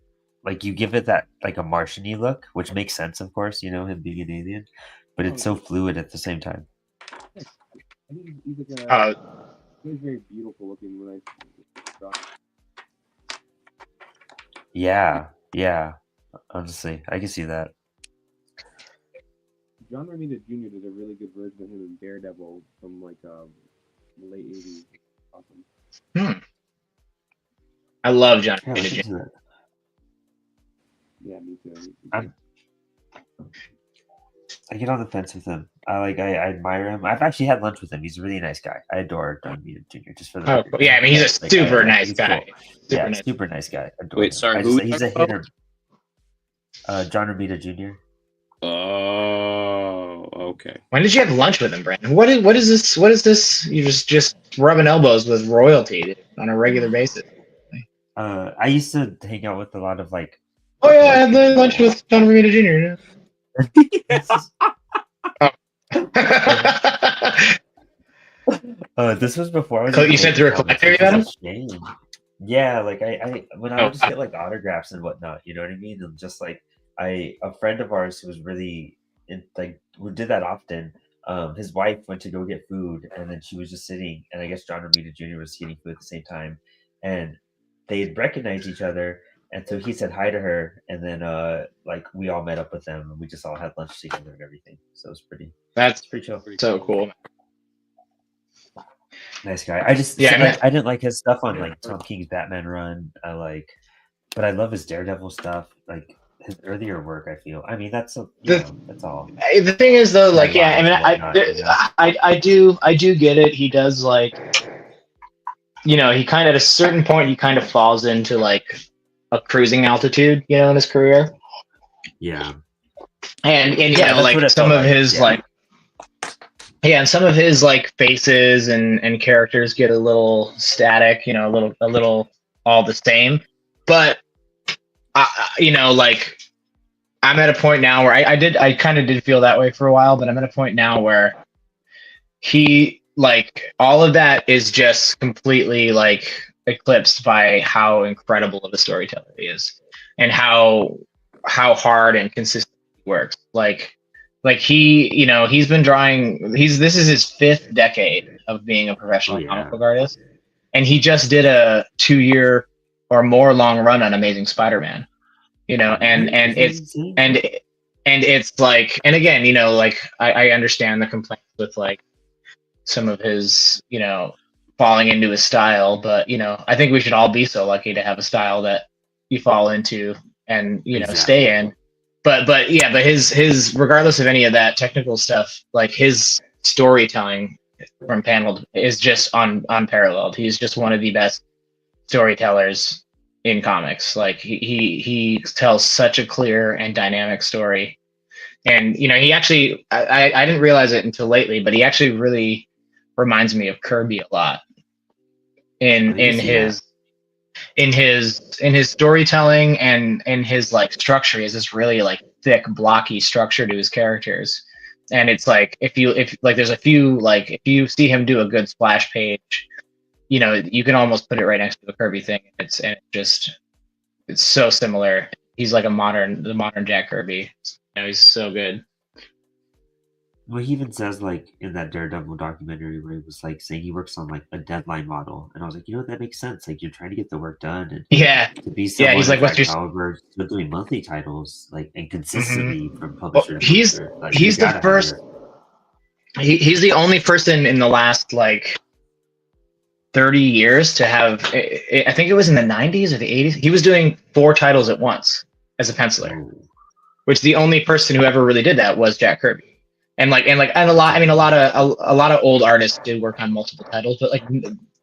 Like you give it that like a Martian-y look, which makes sense, of course, you know, him being an alien, but it's so fluid at the same time. I think he's like a. Uh, He's very beautiful looking when I draw. Yeah. Honestly, I can see that. John Romita Jr. did a really good version of him in Daredevil from like the late '80s. Awesome. I love John Yeah, Romita listen Jr. to that. Yeah, me too. I get on the fence with him. I admire him. I've actually had lunch with him. He's a really nice guy. I adore Don Vito Jr. Just for the Oh, record. yeah, I mean he's a Like, super I nice think he's guy. cool. Super nice. Super nice guy. Adore Wait, him. sorry, who? He's a hitter. John Romita Jr. Oh, okay. When did you have lunch with him, Brandon? What is this? What is this? You just rubbing elbows with royalty on a regular basis. I used to hang out with a lot of like. Oh yeah, I had lunch with John Romita Jr. This was before I was. You even said making through a comics, collector, which you is a got him? shame. Yeah, like I when I Oh, would just get like autographs and whatnot, you know what I mean? And just like a friend of ours who was really like who did that often. His wife went to go get food, and then she was just sitting, and I guess John Romita Jr. was eating food at the same time, and they had recognized each other, and so he said hi to her, and then like we all met up with them, and we just all had lunch together and everything. So that's it's pretty chill. so cool. Nice guy. I just Yeah, I didn't like his stuff on like Tom King's Batman run. But I love his Daredevil stuff. Like his earlier work, I feel. I mean, that's that's all. the thing is though, like, yeah, I mean, Whatnot, you know? I do get it. He does like, he kind of at a certain point he kind of falls into like a cruising altitude, in his career, Yeah, and yeah, that's like what it some felt of like. his Yeah. like. Yeah, and some of his like faces and characters get a little static, a little all the same. But like I'm at a point now where I kind of did feel that way for a while, but I'm at a point now where he like all of that is just completely like eclipsed by how incredible of a storyteller he is, and how hard and consistent he works. Like he, he's been drawing. This is his 5th decade of being a professional comic book artist, and he just did a 2-year or more long run on Amazing Spider-Man. And it's like, and again, like I understand the complaints with like some of his, falling into his style, but I think we should all be so lucky to have a style that you fall into and stay in. But yeah, but his regardless of any of that technical stuff, like his storytelling from panel is just unparalleled. He's just one of the best storytellers in comics. Like he tells such a clear and dynamic story. And he actually I didn't realize it until lately, but he actually really reminds me of Kirby a lot in his storytelling and in his like structure. He has this really like thick blocky structure to his characters, and it's like if like there's a few, like if you see him do a good splash page, you can almost put it right next to the Kirby thing. It's so similar. He's like the modern Jack Kirby. He's so good. Well, he even says like in that Daredevil documentary where he was like saying he works on like a deadline model, and I was like, that makes sense. Like you're trying to get the work done, and Yeah, to be someone he's like, of what's that your caliber, still doing monthly titles, like and consistently from Well, publisher to publisher. Like, you he's the gotta have first. He's the only person in the last like 30 years to have. I think it was in the 90s or the 80s. He was doing 4 titles at once as a penciler, which the only person who ever really did that was Jack Kirby. And a lot. I mean, a lot of old artists did work on multiple titles, but like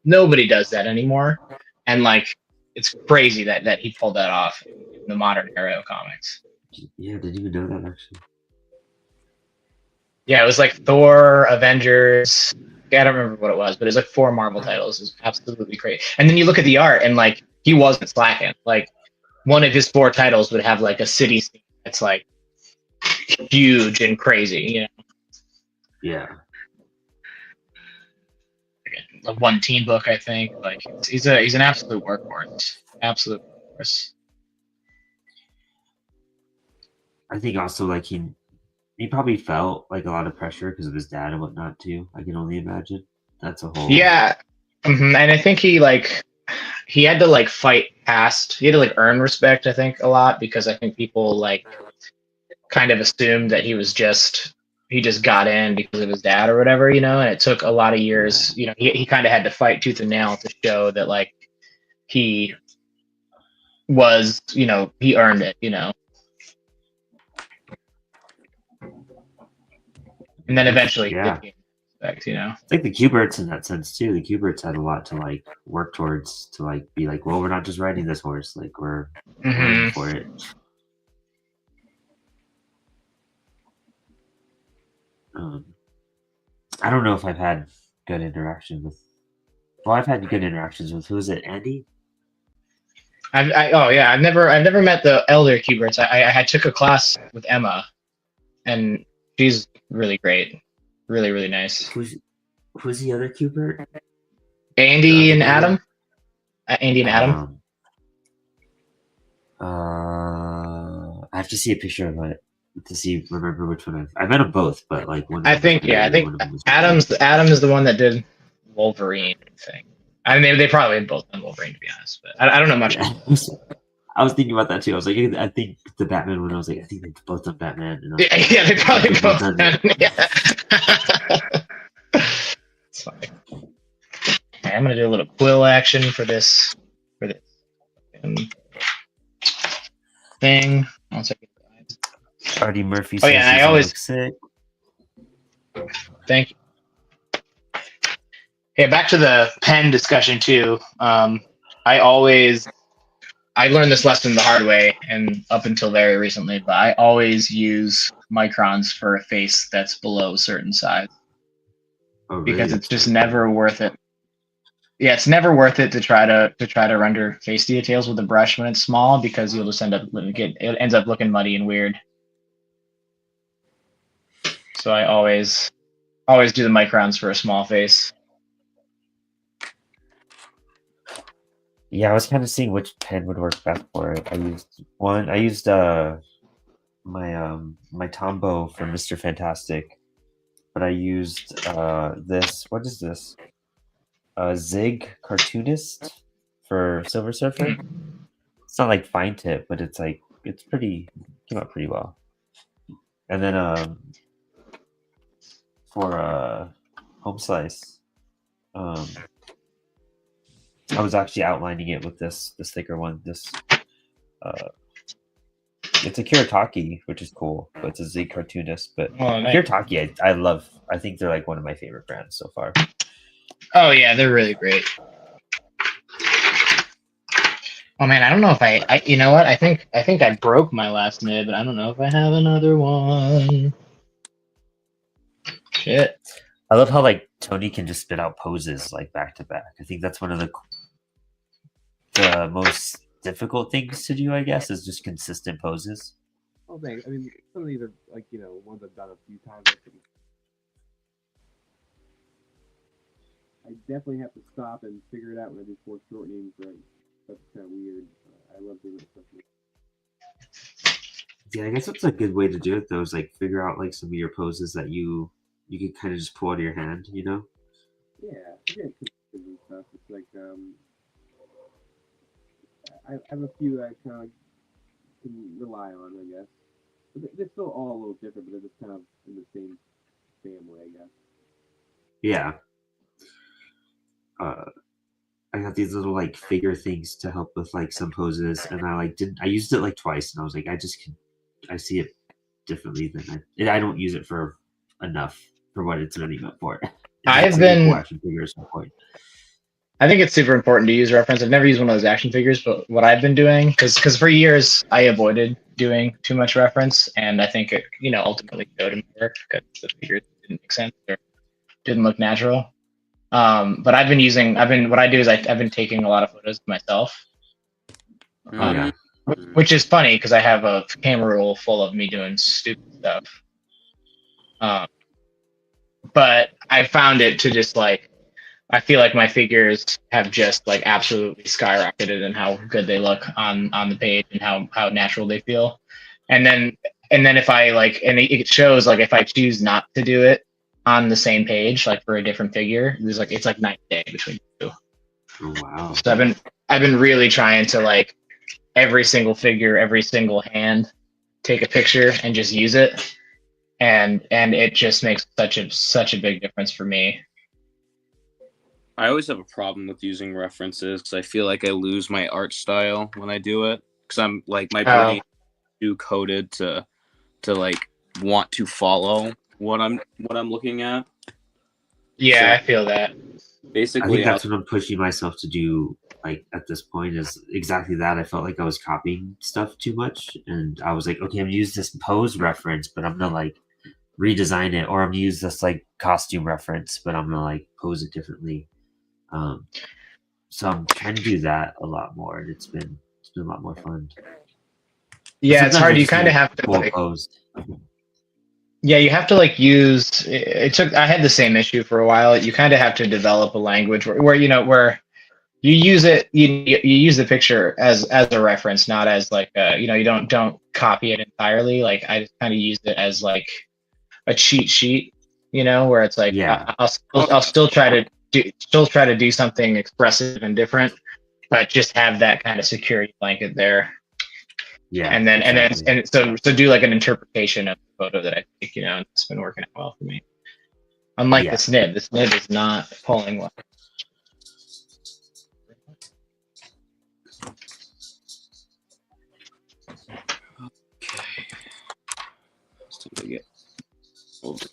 nobody does that anymore. And like it's crazy that he pulled that off in the modern era of comics. Yeah, didn't even know that actually. Yeah, it was like Thor, Avengers. Yeah, I don't remember what it was, but it was like 4 Marvel titles. It was absolutely great. And then you look at the art, and like he wasn't slacking. Like one of his 4 titles would have like a city scene that's like huge and crazy. You know, Yeah. like one teen book, I think. Like he's an absolute workhorse. Absolute workhorse. I think also like he probably felt like a lot of pressure because of his dad and whatnot too. I can only imagine. That's a whole. Yeah, and I think he had to like fight past. He had to like earn respect. I think a lot because I think people like kind of assumed that he just got in because of his dad or whatever, you know. And it took a lot of years. You know, he kind of had to fight tooth and nail to show that like he was, you know, he earned it, you know. And then eventually he Yeah. did gain respect, you know. It's like the Q-Birds in that sense too. The Q-Birds had a lot to like work towards to like be like, well, we're not just riding this horse, like we're aiming for it. I don't know if I've had good interaction with. Well, I've had good interactions with who is it, Andy? I've never met the elder Q-Birds. I took a class with Emma, and she's really great, really nice. Who's the other Q-Bird? Andy and Adam. Andy and Adam. I have to see a picture of it to remember which one I've met them both, but like one. I think Adam is the one that did Wolverine thing. I mean, they probably both done Wolverine to be honest, but I don't know much. Yeah. I was thinking about that too. I was like, I think the Batman one. I was like, I think they both done Batman. Yeah, they probably both done. Yeah. It's fine. Okay, I'm gonna do a little quill action for this thing. One second. Artie Murphy. Oh yeah, and I always sick. Thank you. Yeah, back to the pen discussion too. I learned this lesson the hard way, and up until very recently, but I always use microns for a face that's below a certain size. Oh, really? Because it's just never worth it. Yeah, it's never worth it to try to render face details with a brush when it's small because you'll just it ends up looking muddy and weird. So I always do the microns for a small face. Yeah, I was kind of seeing which pen would work best for it. I used my Tombow from Mr. Fantastic, but I used this. What is this? Zig Cartoonist for Silver Surfer. It's not like fine tip, but it's like came out pretty well. And then for Home Slice, I was actually outlining it with this thicker one. It's a Kiritaki, which is cool, but it's a Zig Cartoonist. But Kiritaki, I love. I think they're like one of my favorite brands so far. Oh yeah, they're really great. Oh man, I don't know if I you know what? I think I broke my last nib, but I don't know if I have another one. Shit. I love how like Tony can just spit out poses like back to back. I think that's one of the most difficult things to do, I guess, is just consistent poses. Oh, thanks. I mean, some of these are like, you know, ones I've done a few times. I definitely have to stop and figure it out when I do foreshortening. That's kind of weird. I love doing it. Yeah, I guess that's a good way to do it though. Is like figure out like some of your poses that you can kind of just pull out of your hand, you know? Yeah, and stuff. It's like I have a few that I kind of can rely on, I guess. But they're still all a little different, but they're just kind of in the same family, I guess. Yeah. I got these little like figure things to help with like some poses, and I used it like twice, and I was like, I see it differently than I don't use it for enough for what it's really meant for. I've been I think it's super important to use reference. I've never used one of those action figures, but what I've been doing, because for years I avoided doing too much reference, and I think it, ultimately showed in my work because the figures didn't make sense or didn't look natural. But what I do is I've been taking a lot of photos of myself, Oh yeah. which is funny because I have a camera roll full of me doing stupid stuff. But I found it to just like, I feel like my figures have just like absolutely skyrocketed in how good they look on the page and how natural they feel. And then if I like, and it shows like if I choose not to do it on the same page, like for a different figure, it's like night and day between the two. Oh wow. So I've been really trying to like every single figure, every single hand, take a picture and just use it. And it just makes such a big difference for me. I always have a problem with using references because I feel like I lose my art style when I do it because I'm like my brain is too coded to like want to follow what I'm looking at. Yeah, So I feel that. I basically, think that's what I'm pushing myself to do. Like at this point, is exactly that. I felt like I was copying stuff too much, and I was like, okay, I'm gonna use this pose reference, but I'm gonna like redesign it, or I'm gonna use this like costume reference, but I'm gonna like pose it differently. So I'm trying to do that a lot more, and it's been a lot more fun. Yeah, it's Sometimes hard. I You just kind need of a have to full like, pose. yeah, you have to like use. It took. I had the same issue for a while. You kind of have to develop a language where you use it. You use the picture as a reference, not as like you don't copy it entirely. Like I just kind of use it as like a cheat sheet. Where it's like Yeah, I'll still try to do something expressive and different, but just have that kind of security blanket there. yeah, And then exactly. so do like an interpretation of the photo that I take, and it's been working out well for me. Unlike Yeah. the snib is not pulling well. it's time to get all the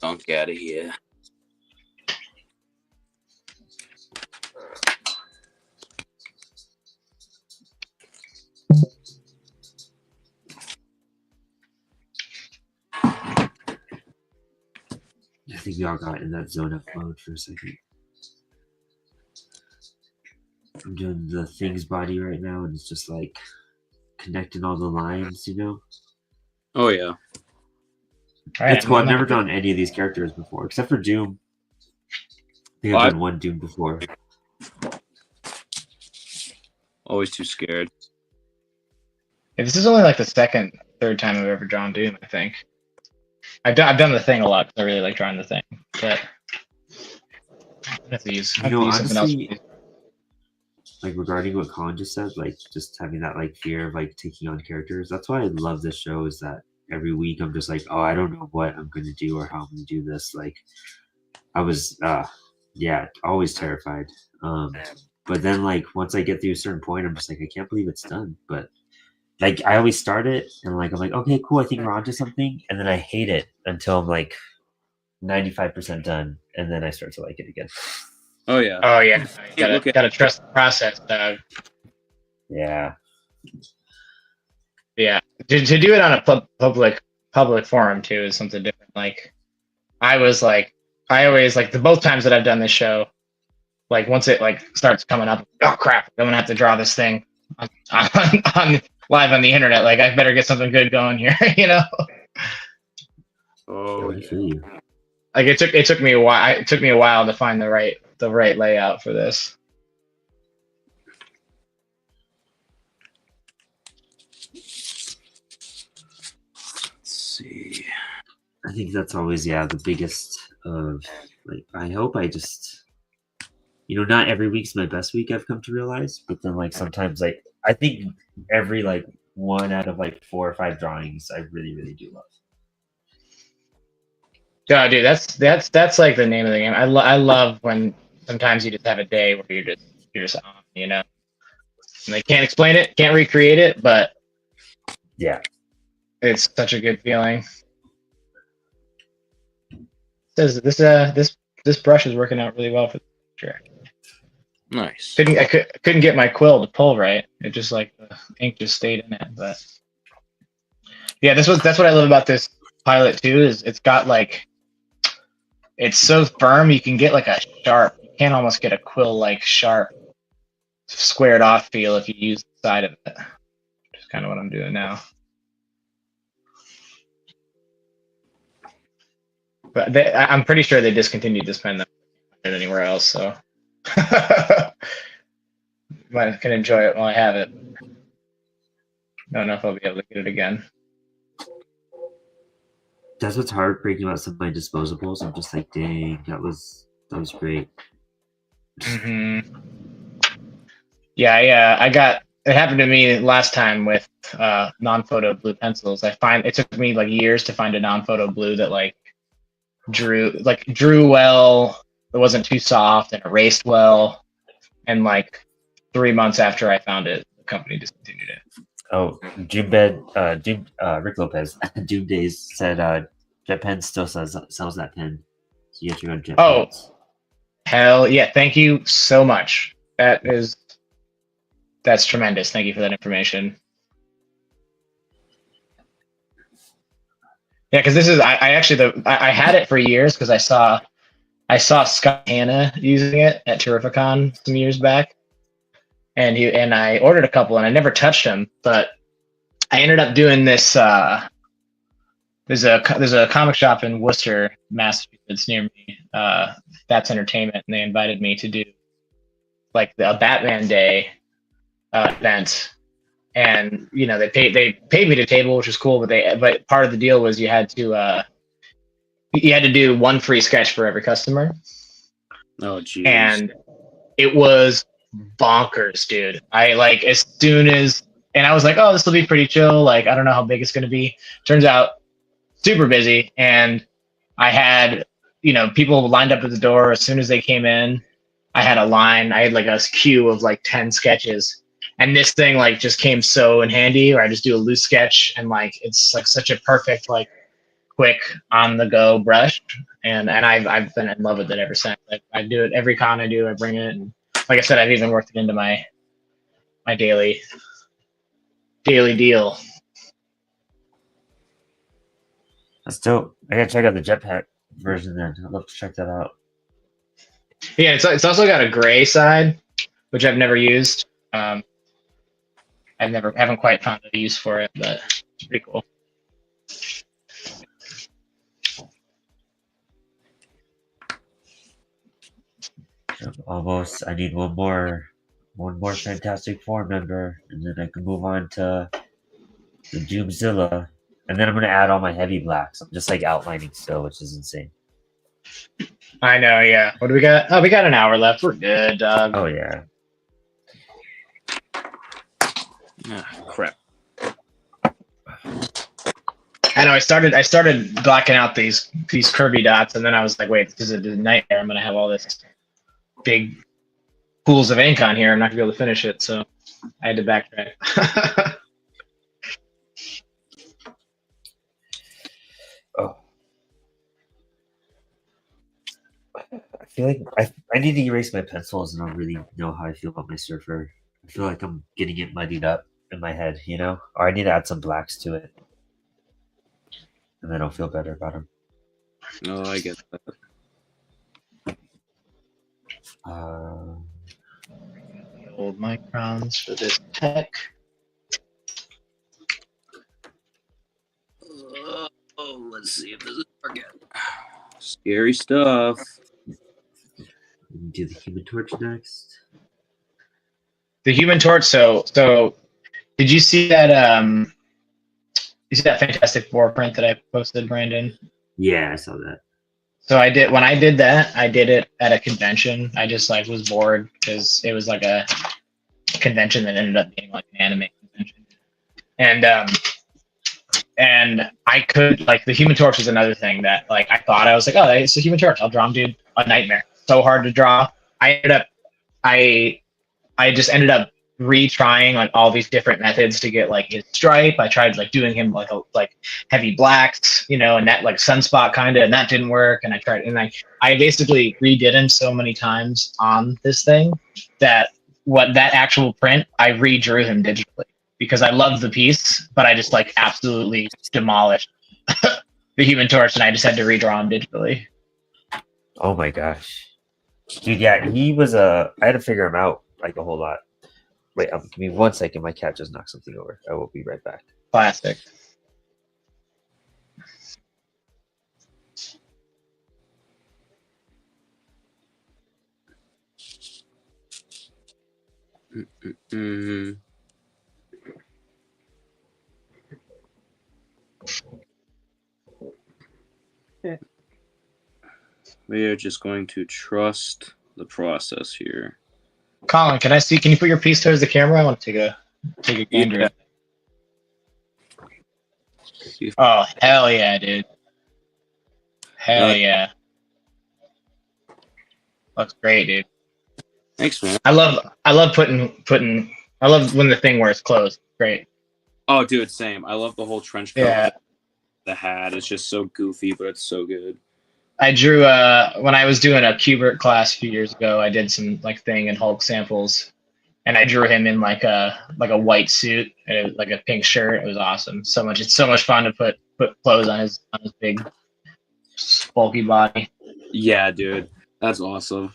junk out of here. I think we all got in that zone of mode for a second. I'm doing the things body right now, and it's just like connecting all the lines, Oh yeah. All right, It's cool. I've I'm never happy. done any of these characters before, except for Doom. I think I've Well, done one Doom before. always too scared. Yeah, this is only like the third time I've ever drawn Doom. I think I've done the thing a lot because I really like drawing the thing, but I have to use something else. Honestly, like regarding what Colin just said, like just having that like fear of like taking on characters. That's why I love this show. Is that every week I'm just like, oh, I don't know what I'm going to do or how I'm going to do this. Like I was, yeah, always terrified. But then like once I get through a certain point, I'm just like, I can't believe it's done. But like I always start it and like I'm like, okay, cool, I think we're onto something, and then I hate it until I'm like 95% done, and then I start to like it again. Oh yeah. Oh yeah, you Can't look at gotta trust the process, Doug. Yeah. Yeah, to do it on a public forum too is something different. Like I always like the both times that I've done this show. Like once it like starts coming up, oh crap, I'm gonna have to draw this thing on live on the internet. Like I better get something good going here, Oh I yeah. feel you. Like it took me a while. It took me a while to find the right layout for this. Let's see. I think that's always the biggest of like I hope I just not every week's my best week, I've come to realize, but then like sometimes like I think every like one out of like 4 or 5 drawings I really, really do love. Oh, dude, that's like the name of the game. I love when sometimes you just have a day where you're just on, and they can't explain it, can't recreate it, but Yeah. it's such a good feeling. Says this brush is working out really well for the picture. Nice. Couldn't get my quill to pull right. It just like the ink just stayed in it. But yeah, that's what I love about this pilot too. Is it's got like it's so firm you can get like a sharp. You can almost get a quill like sharp squared off feel if you use the side of it. Which is kind of what I'm doing now. But I'm pretty sure they discontinued this pen anywhere else, so might can enjoy it while I have it. I don't know if I'll be able to get it again. That's what's heartbreaking about some of my disposables. I'm just like, dang, that was great. Mm-hmm. Yeah, I got it happened to me last time with non-photo blue pencils. It took me like years to find a non-photo blue that like drew well. It wasn't too soft and erased well. And like 3 months after I found it, the company discontinued it. Oh, Rick Lopez, Doom Days said Jet Pen still sells that pen. So you have to go to Jet Pens. Hell yeah. Thank you so much. That's tremendous. Thank you for that information. Yeah, because this is I had it for years because I saw Scott Hanna using it at Terrificon some years back, and I ordered a couple and I never touched them, but I ended up doing this. There's a comic shop in Worcester, Massachusetts near me. That's Entertainment, and they invited me to do like a Batman Day event, and they paid me to table, which was cool, but part of the deal was you had to do one free sketch for every customer. Oh, geez. And it was bonkers, dude. I like as soon as and I was like, oh, this will be pretty chill. Like, I don't know how big it's going to be. Turns out super busy. And I had, people lined up at the door as soon as they came in. I had a line. I had like a queue of like 10 sketches. And this thing like just came so in handy where I just do a loose sketch and like it's like such a perfect, like quick on the go brush. And I've been in love with it ever since. I do it every con I do, I bring it. And like I said, I've even worked it into my daily deal. That's dope. I gotta check out the Jetpack version then. I'd love to check that out. Yeah, it's also got a gray side, which I've never used. Haven't quite found a use for it, but it's pretty cool. Almost. I need one more Fantastic Four member, and then I can move on to the Doomzilla, and then I'm gonna add all my heavy blacks. I'm just like outlining still, which is insane. I know, yeah. What do we got? Oh, we got an hour left. We're good, dog. Oh yeah. Crap. I know. I started blacking out these curvy dots, and then I was like, wait, this is a nightmare. I'm gonna have all this big pools of ink on here. I'm not gonna be able to finish it, so I had to backtrack. Oh. I feel like I need to erase my pencils, and I don't really know how I feel about my surfer. I feel like I'm getting it muddied up in my head, or I need to add some blacks to it, and then I'll feel better about them. No, I get that. Old microns for this tech. Let's see if this is working. Scary stuff. Do the Human Torch next. The Human Torch. So did you see that? You see that Fantastic Four print that I posted, Brandon? Yeah, I saw that. So when I did that, I did it at a convention. I just like was bored because it was like a convention that ended up being like an anime convention. And I could like the Human Torch was another thing that like I thought I was like, oh, it's a Human Torch. I'll draw him, dude. A nightmare. So hard to draw. I just ended up retrying like all these different methods to get like his stripe. I tried like doing him like heavy blacks, you know, and that like sunspot kind of, and that didn't work. And I basically redid him so many times on this thing that that actual print I redrew him digitally because I love the piece, but I just like absolutely demolished the Human Torch, and I just had to redraw him digitally. Oh my gosh, dude! Yeah, he was I had to figure him out like a whole lot. Wait, give me 1 second. My cat just knocked something over. I will be right back. Classic. Mm. We are just going to trust the process here. Colin, can you put your piece towards the camera? I want to take a gander. Yeah. Oh, hell yeah, dude. Hell yeah. Looks great, dude. Thanks, man. I love I love when the thing wears clothes. Great. Oh, dude, same. I love the whole trench coat. Yeah. The hat is just so goofy, but it's so good. I drew when I was doing a Qbert class a few years ago, I did some like thing in Hulk samples, and I drew him in like a white suit and like a pink shirt. It was awesome. It's so much fun to put clothes on his big bulky body. Yeah, dude. That's awesome.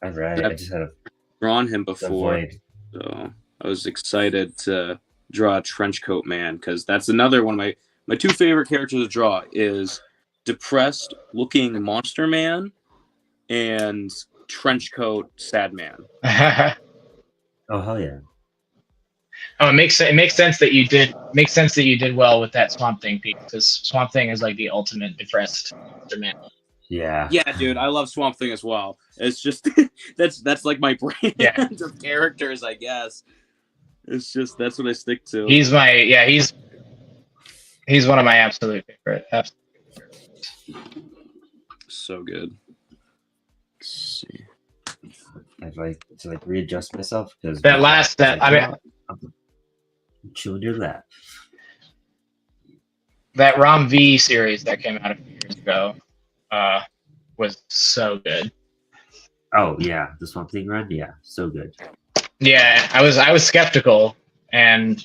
All right, I just had a drawn him before, so I was excited to draw a trench coat man because that's another one of my two favorite characters to draw is depressed looking monster man and trench coat sad man. Oh hell yeah! Oh, it makes sense that you did well with that Swamp Thing piece because Swamp Thing is like the ultimate depressed monster man. Yeah. Yeah, dude, I love Swamp Thing as well. It's just that's like my brand of characters, I guess. It's just that's what I stick to. He's one of my absolute favorite. So good. Let's see. I'd like to readjust myself because I'm chewing your lap. That Rom V series that came out a few years ago was so good. Oh yeah, the Swamp Thing run, yeah, so good. Yeah, I was skeptical, and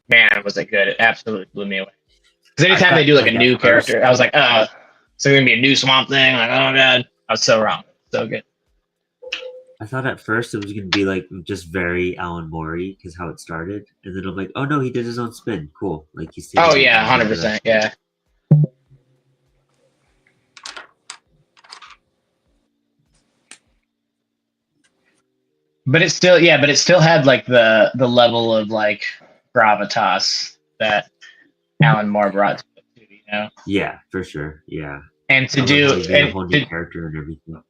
man, was it good! It absolutely blew me away. Because anytime they do like a new character, I was like, oh, so gonna be a new Swamp Thing? Like, oh god, I was so wrong. So good. I thought at first it was gonna be like just very Alan Moore-y because how it started, and then I'm like, oh no, he did his own spin. Cool, like he's. Oh yeah, 100%. Yeah. But it still had like the level of like gravitas that Alan Moore brought to it, too, you know? Yeah, for sure. Yeah. And to do a whole new character and everything.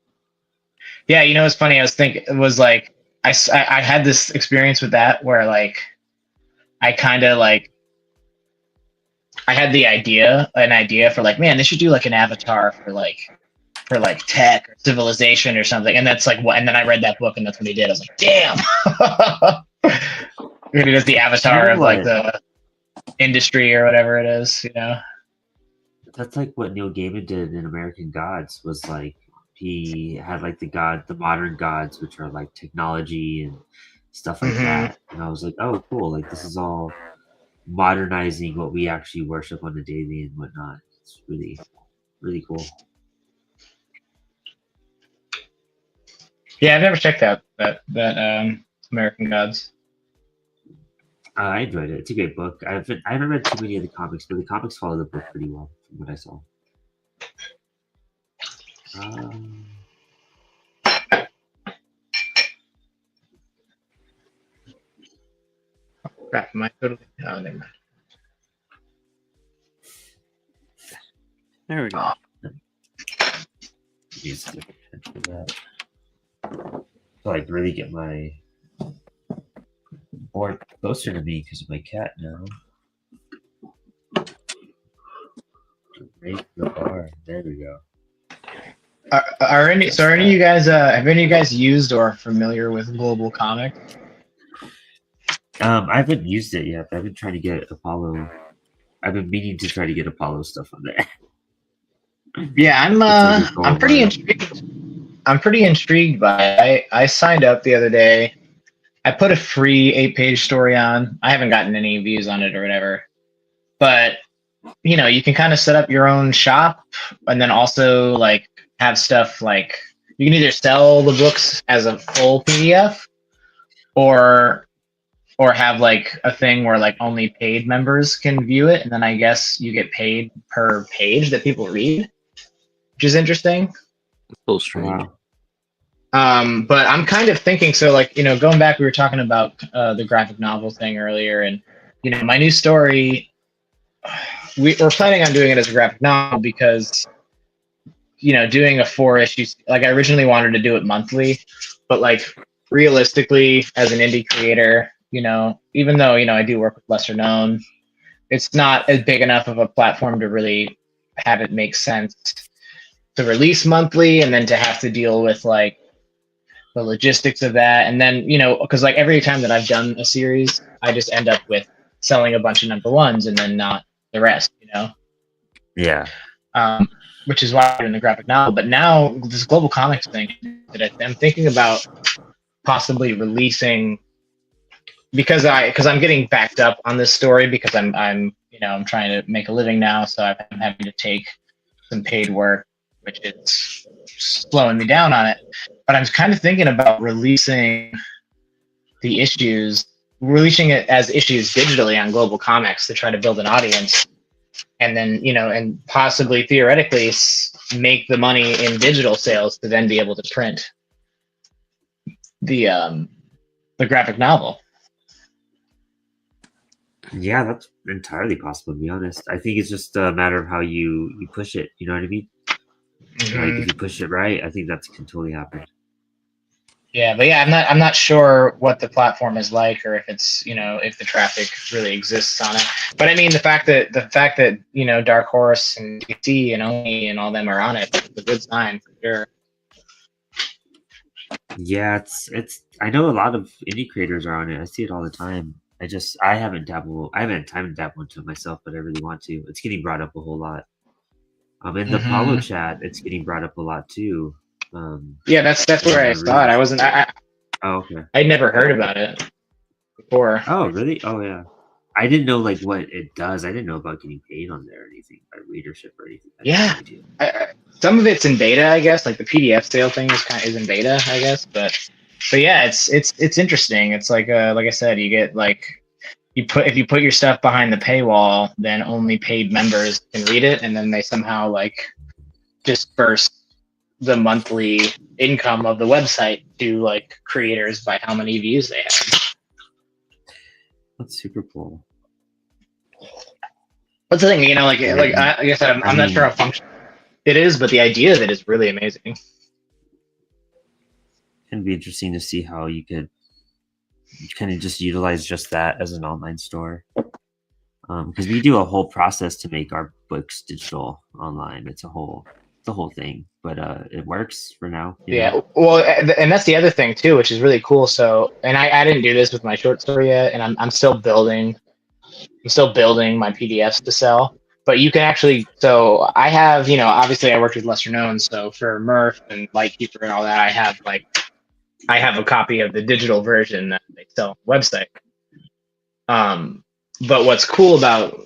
Yeah, you know, it's funny. I was thinking it was like I had this experience with that where like I kind of like I had an idea for like, man, they should do like an avatar for like tech or civilization or something. And that's like what, and then I read that book and that's what he did. I was like, damn. It is the avatar of like the industry or whatever it is, you know? That's like what Neil Gaiman did in American Gods was like, he had like the modern gods, which are like technology and stuff like that. And I was like, oh, cool. Like this is all modernizing what we actually worship on the daily and whatnot. It's really, really cool. Yeah, I've never checked out that American Gods. I enjoyed it. It's a great book. I haven't read too many of the comics, but the comics follow the book pretty well from what I saw. Crap, am I totally? Oh, never mind. There we go. So I really get my board closer to me because of my cat now. Break the bar. There we go. Are any so? Are any of you guys? Have any of you guys used or are familiar with Global Comic? I haven't used it yet, but I've been trying to get Apollo. I've been meaning to try to get Apollo stuff on there. Yeah, It's like a goal I'm of pretty mine. intrigued. I'm pretty intrigued by it. I signed up the other day. I put a free 8-page story on. I haven't gotten any views on it or whatever. But you can kind of set up your own shop and then also like have stuff like you can either sell the books as a full PDF or have like a thing where like only paid members can view it, and then I guess you get paid per page that people read, which is interesting. So strange. Wow. But I'm kind of thinking, so like, going back, we were talking about the graphic novel thing earlier, and my new story, we're planning on doing it as a graphic novel because doing a 4 issue, like I originally wanted to do it monthly, but like realistically, as an indie creator, even though I do work with lesser known, it's not as big enough of a platform to really have it make sense to release monthly, and then to have to deal with like the logistics of that. And then, because like every time that I've done a series, I just end up with selling a bunch of number ones and then not the rest, Yeah. which is why I'm doing the graphic novel. But now this global comics thing that I'm thinking about possibly releasing, because I'm getting backed up on this story because I'm trying to make a living now, so I'm having to take some paid work, which is slowing me down on it. But I'm kind of thinking about releasing it as issues digitally on Global Comics to try to build an audience, and then and possibly theoretically make the money in digital sales to then be able to print the graphic novel. Yeah, that's entirely possible, to be honest. I think it's just a matter of how you push it. You know what I mean? Like if you push it right, I think that can totally happen. Yeah, but yeah, I'm not sure what the platform is like, or if it's if the traffic really exists on it. But I mean, the fact that Dark Horse and DC and Oni and all them are on it, it's a good sign for sure. Yeah, it's. I know a lot of indie creators are on it. I see it all the time. I haven't dabbled. I haven't had time to dabble into it myself, but I really want to. It's getting brought up a whole lot. In the Apollo chat, it's getting brought up a lot too. Yeah, that's where I saw it. I wasn't. Oh, okay. I'd never heard about it before. Oh, really? Oh, yeah. I didn't know like what it does. I didn't know about getting paid on there or anything by readership or anything. Yeah, some of it's in beta, I guess. Like the PDF sale thing is in beta, I guess. But yeah, it's interesting. It's like I said, you get like if you put your stuff behind the paywall, then only paid members can read it, and then they somehow like disperse the monthly income of the website to like creators by how many views they have. That's super cool. What's the thing? Like I guess I'm not sure how functional it is, but the idea of it is really amazing. It'd be interesting to see how you could kind of just utilize just that as an online store. Because we do a whole process to make our books digital online. It's a whole thing, but it works for now. Yeah, well, and that's the other thing too, which is really cool. So, and I didn't do this with my short story yet, and I'm still building my PDFs to sell. But you can actually, so I have, obviously I worked with lesser known, so for Murph and Lightkeeper and all that, I have a copy of the digital version that they sell on the website. But what's cool about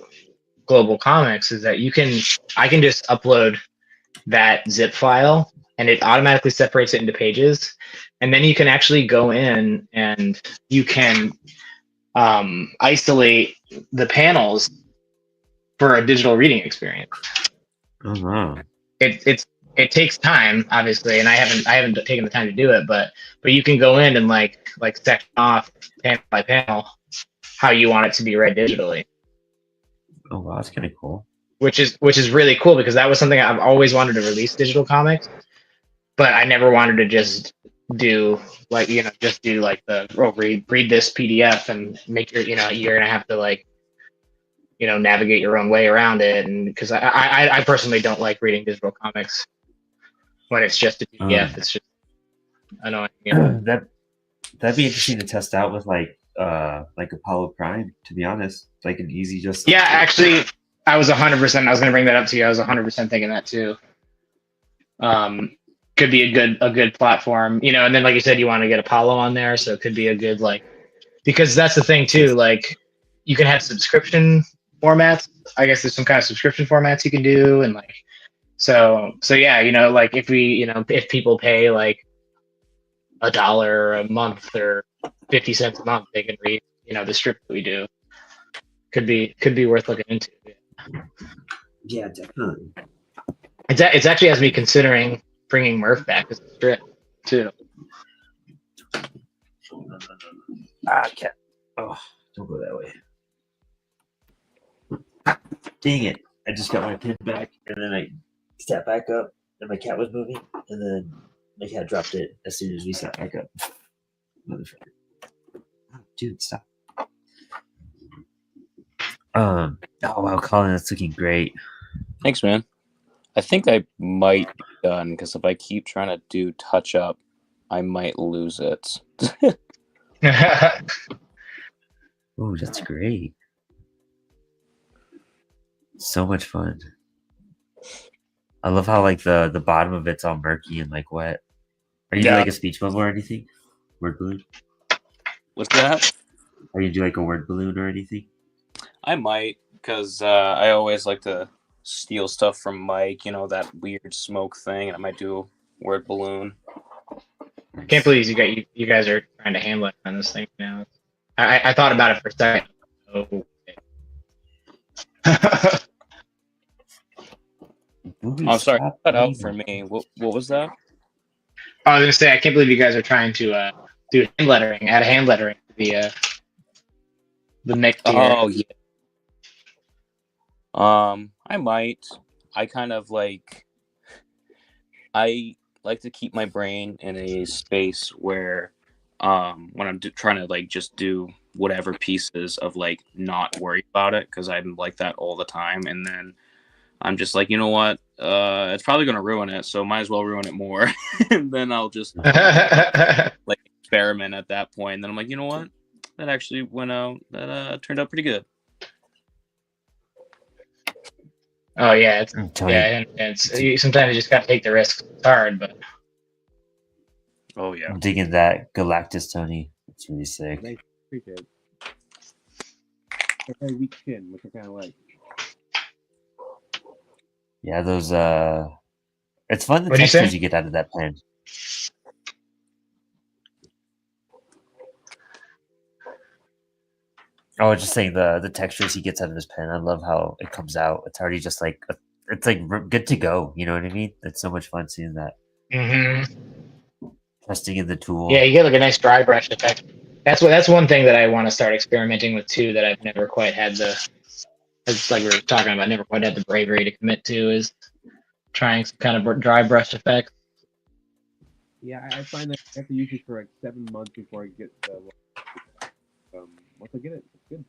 Global Comics is that I can just upload that zip file and it automatically separates it into pages, and then you can actually go in and you can isolate the panels for a digital reading experience. Oh wow! It takes time, obviously, and I haven't taken the time to do it, but you can go in and like section off panel by panel how you want it to be read digitally. Oh wow, that's kind of cool. Which is really cool, because that was something I've always wanted to release digital comics, but I never wanted to just do like read this PDF and make you're gonna have to navigate your own way around it, and because I personally don't like reading digital comics. when it's just a PDF. It's just annoying. Yeah. That'd be interesting to test out with like Apollo Prime. To be honest, like an easy just Yeah, actually, I was 100%. I was going to bring that up to you. I was 100% thinking that too. Could be a good platform, and then like you said, you want to get Apollo on there, so it could be a good because that's the thing too. Like, you can have subscription formats. I guess there's some kind of subscription formats you can do, and so yeah, like if people pay like $1 a month or 50 cents a month, they can read the strip that we do. Could be worth looking into. yeah, definitely. It's actually has me considering bringing Murph back as a strip too. Cat. Oh, don't go that way. Dang it! I just got my pin back, and then I sat back up, and my cat was moving, and then my cat dropped it as soon as we sat back up. Motherfucker! Dude, stop. Oh wow, Colin, that's looking great. Thanks, man. I think I might be done because if I keep trying to do touch up, I might lose it. Oh, that's great. So much fun. I love how like the bottom of it's all murky and like wet. Are you doing like a speech bubble or anything? Word balloon? What's that? Are you do like a word balloon or anything? I might, because I always like to steal stuff from Mike, that weird smoke thing, and I might do a word balloon. I can't believe you guys are trying to handle it on this thing now. I thought about it for a second. Oh. I'm sorry, cut out for me. What was that? I was gonna say I can't believe you guys are trying to do hand lettering, add a hand lettering to the mix here. Oh yeah. I might. I kind of I like to keep my brain in a space where when I'm trying to just do whatever pieces of not worry about it, because I'm like that all the time, and then I'm just like, you know what, it's probably gonna ruin it, so might as well ruin it more. And then I'll just experiment at that point, and then I'm like, you know what, that actually went out, that turned out pretty good. Oh yeah, it's sometimes you just gotta take the risk. It's hard, but oh yeah, I'm digging that Galactus, Tony. It's really sick. Nice, appreciate it. A very weak chin, which I kind of like. Yeah, those it's fun the What'd you say? textures you get out of that pen. I was just saying the textures he gets out of his pen. I love how it comes out. It's already just it's good to go. You know what I mean? It's so much fun seeing that. Mm-hmm. Trusting in the tool. Yeah, you get a nice dry brush effect. That's one thing that I want to start experimenting with too. That I've never quite had it's like we were talking about. Never quite had the bravery to commit to is trying some kind of dry brush effect. Yeah, I find that I have to use it for 7 months before I get once I get it, it's good.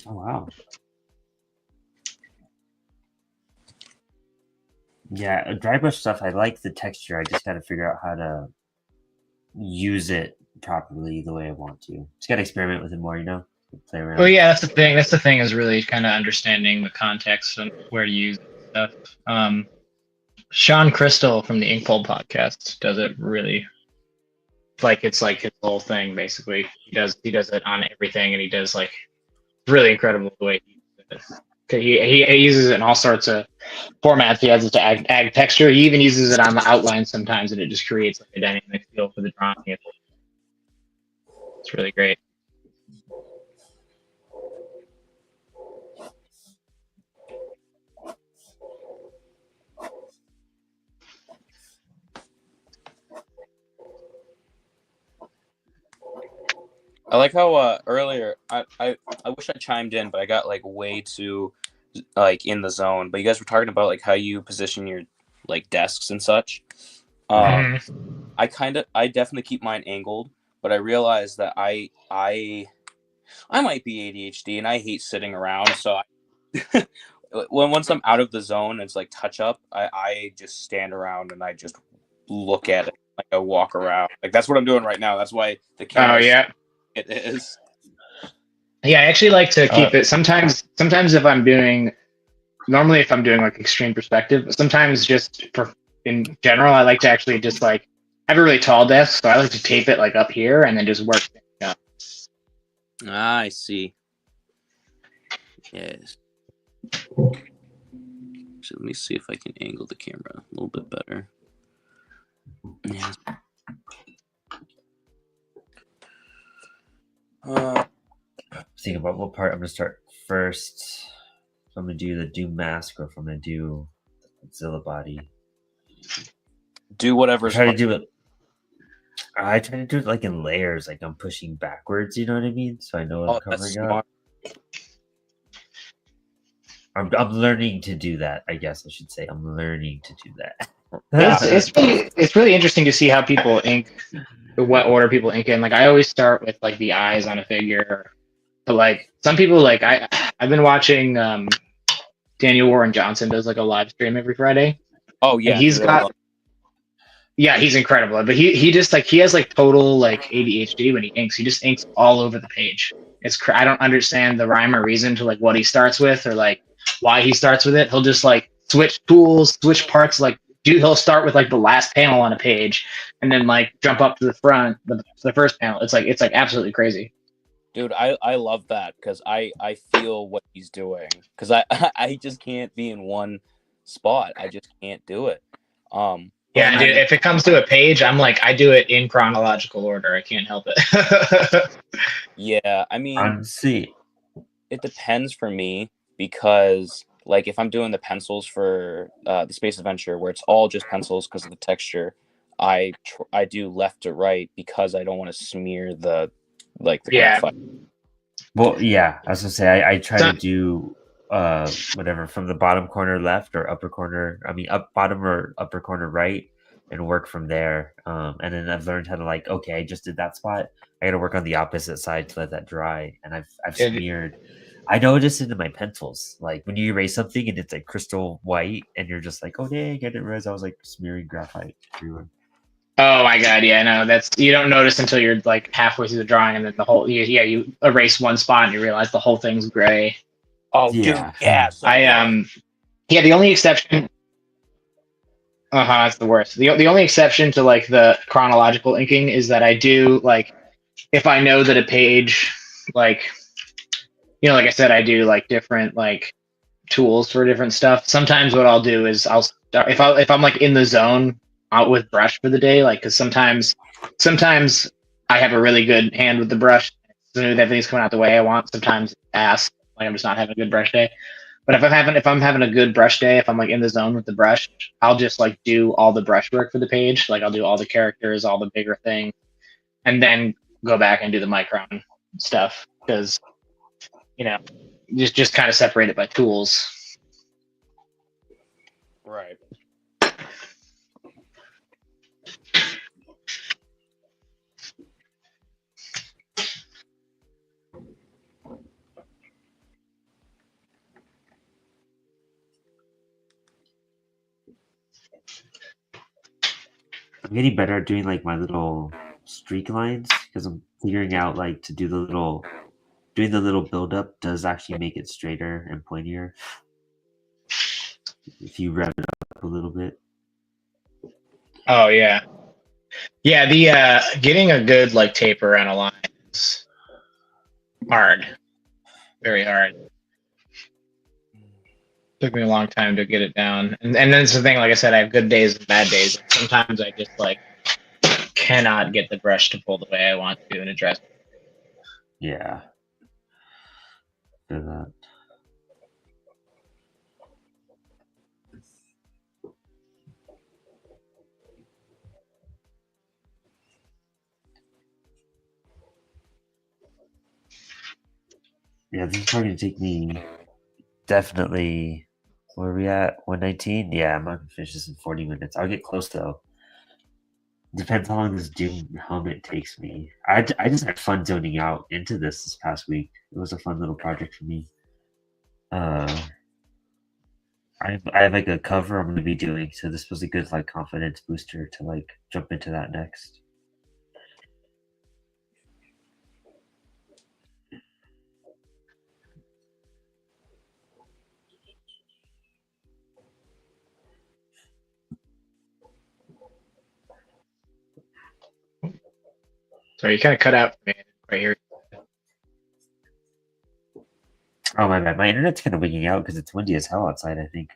Oh wow. Yeah, dry brush stuff. I like the texture. I just got to figure out how to use it properly the way I want to. Just got to experiment with it more. Play around. Well, yeah, that's the thing. That's the thing is really kind of understanding the context and where to use stuff. Sean Crystal from the Inkfold podcast does it really. It's like his whole thing basically. He does it on everything, and he does really incredible the way he uses it. He uses it in all sorts of formats. He has it to add texture. He even uses it on the outline sometimes, and it just creates a dynamic feel for the drawing. It's really great. I like how earlier I wish I chimed in, but I got way too in the zone. But you guys were talking about how you position your desks and such. I definitely keep mine angled, but I realized that I might be ADHD and I hate sitting around, so once I'm out of the zone, it's like touch up. I just stand around and I just look at it. Like I walk around. Like that's what I'm doing right now. That's why the Oh camera yeah. it is. Yeah, I actually like to keep it sometimes if I'm doing normally if I'm doing like extreme perspective, but sometimes just for in general, I like to actually just like I have a really tall desk, so I like to tape it like up here and then just work things up. Ah, I see. Yes. So let me see if I can angle the camera a little bit better. Yes. Think about what part I'm gonna start first. If I'm gonna do the Doom mask or if I'm gonna do Zilla body. Do whatever's I try to do it like in layers, like I'm pushing backwards. You know what I mean? So I know what I'm that's covering smart. up. I'm learning to do that. I guess I should say I'm learning to do that. It's really interesting to see how people ink, what order people ink in. Like I always start with like the eyes on a figure, but like some people like I've been watching Daniel Warren Johnson does like a live stream every Friday, Oh and yeah, he's dude, I got yeah, he's incredible. But he just like he has like total like ADHD when he inks. He just inks all over the page. I don't understand the rhyme or reason to like what he starts with or like why he starts with it. He'll just like switch tools, switch parts. Like he'll start with like the last panel on a page, and then like jump up to the front, the first panel. It's like absolutely crazy. Dude, I love that because I feel what he's doing because I I just can't be in one spot. I just can't do it. Yeah, dude. If it comes to a page, I'm like I do it in chronological order. I can't help it. Yeah, I mean, See, it depends for me because like if I'm doing the pencils for the Space Adventure where it's all just pencils because of the texture, I do left to right because I don't want to smear the Yeah. graphite. well, yeah, I was gonna say I try So- to do whatever from the bottom corner left or upper corner. I mean, up bottom or upper corner right, and work from there. And then I've learned how to like, okay, I just did that spot. I got to work on the opposite side to let that dry. And I've It- smeared. I noticed it in my pencils, like when you erase something and it's like crystal white, and you're just like, oh dang, I didn't realize I was like smearing graphite everywhere. Oh my god, yeah, no, that's you don't notice until you're like halfway through the drawing, and then the whole you erase one spot and you realize the whole thing's gray. Oh, Yeah. dude, yeah. So Yeah, the only exception. That's the worst. The only exception to like the chronological inking is that I do like if I know that a page like like I said, I do like different like tools for different stuff. Sometimes what I'll do is I'll start if I'm like in the zone out with brush for the day, like because sometimes I have a really good hand with the brush, smooth, everything's coming out the way I want. Sometimes ass like I'm just not having a good brush day. But if I'm having a good brush day, if I'm like in the zone with the brush, I'll just like do all the brush work for the page. Like I'll do all the characters, all the bigger things, and then go back and do the micron stuff because just kind of separate it by tools. right. I'm getting better at doing like my little streak lines because I'm figuring out like to do doing the little build up does actually make it straighter and pointier if you rev it up a little bit. Oh yeah, yeah. The getting a good like taper on a line is hard, very hard. Took me a long time to get it down, and then it's the thing. Like I said, I have good days and bad days. Sometimes I just like cannot get the brush to pull the way I want to and address. Yeah. Feel that. Yeah, this is probably gonna take me definitely. Where are we at? 119? Yeah, I'm not gonna finish this in 40 minutes. I'll get close though. Depends how long this Doom helmet takes me. I just had fun zoning out into this past week. It was a fun little project for me. I have like a cover I'm gonna be doing, so this was a good like confidence booster to like jump into that next. Sorry, you kind of cut out for me right here. Oh my bad, my internet's kind of wigging out because it's windy as hell outside. I think.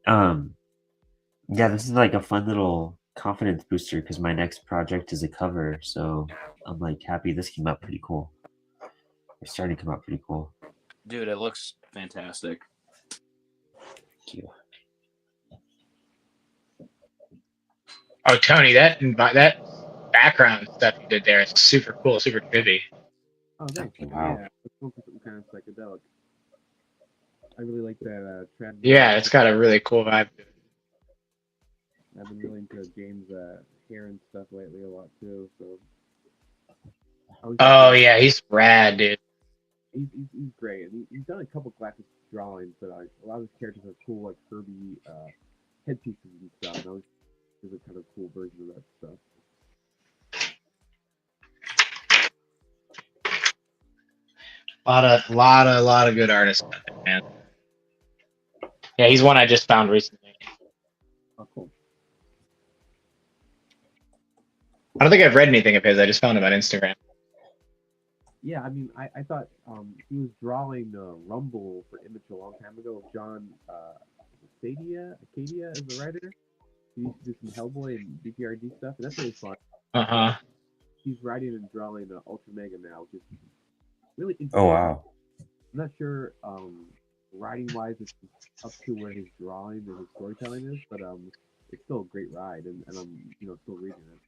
Um, yeah, this is like a fun little confidence booster because my next project is a cover, so I'm like happy this came out pretty cool. It's starting to come out pretty cool. Dude, it looks fantastic. Thank you. Oh, Tony, that background stuff you did there is super cool, super trippy. Oh, thanks. Wow. Yeah, let's go for something kind of psychedelic. I really like that trad. Yeah, it's got a really cool vibe. I've been really into James Heron stuff lately a lot too. So. Oh yeah, he's rad, dude. He's great, and he's done a couple classic drawings, but a lot of his characters are cool, like Kirby headpieces and stuff. And those are kind of cool version of that stuff. Lot of good artists out there, man. Yeah, he's one I just found recently. Oh, cool. I don't think I've read anything of his. I just found him on Instagram. Yeah, I mean, I thought he was drawing Rumble for Image a long time ago. John Acadia is the writer. He used to do some Hellboy and BPRD stuff, and that's really fun. Uh-huh. He's writing and drawing Ultra Mega now, which is really interesting. Oh wow. I'm not sure writing wise it's up to where his drawing and his storytelling is, but it's still a great ride, and I'm still reading it.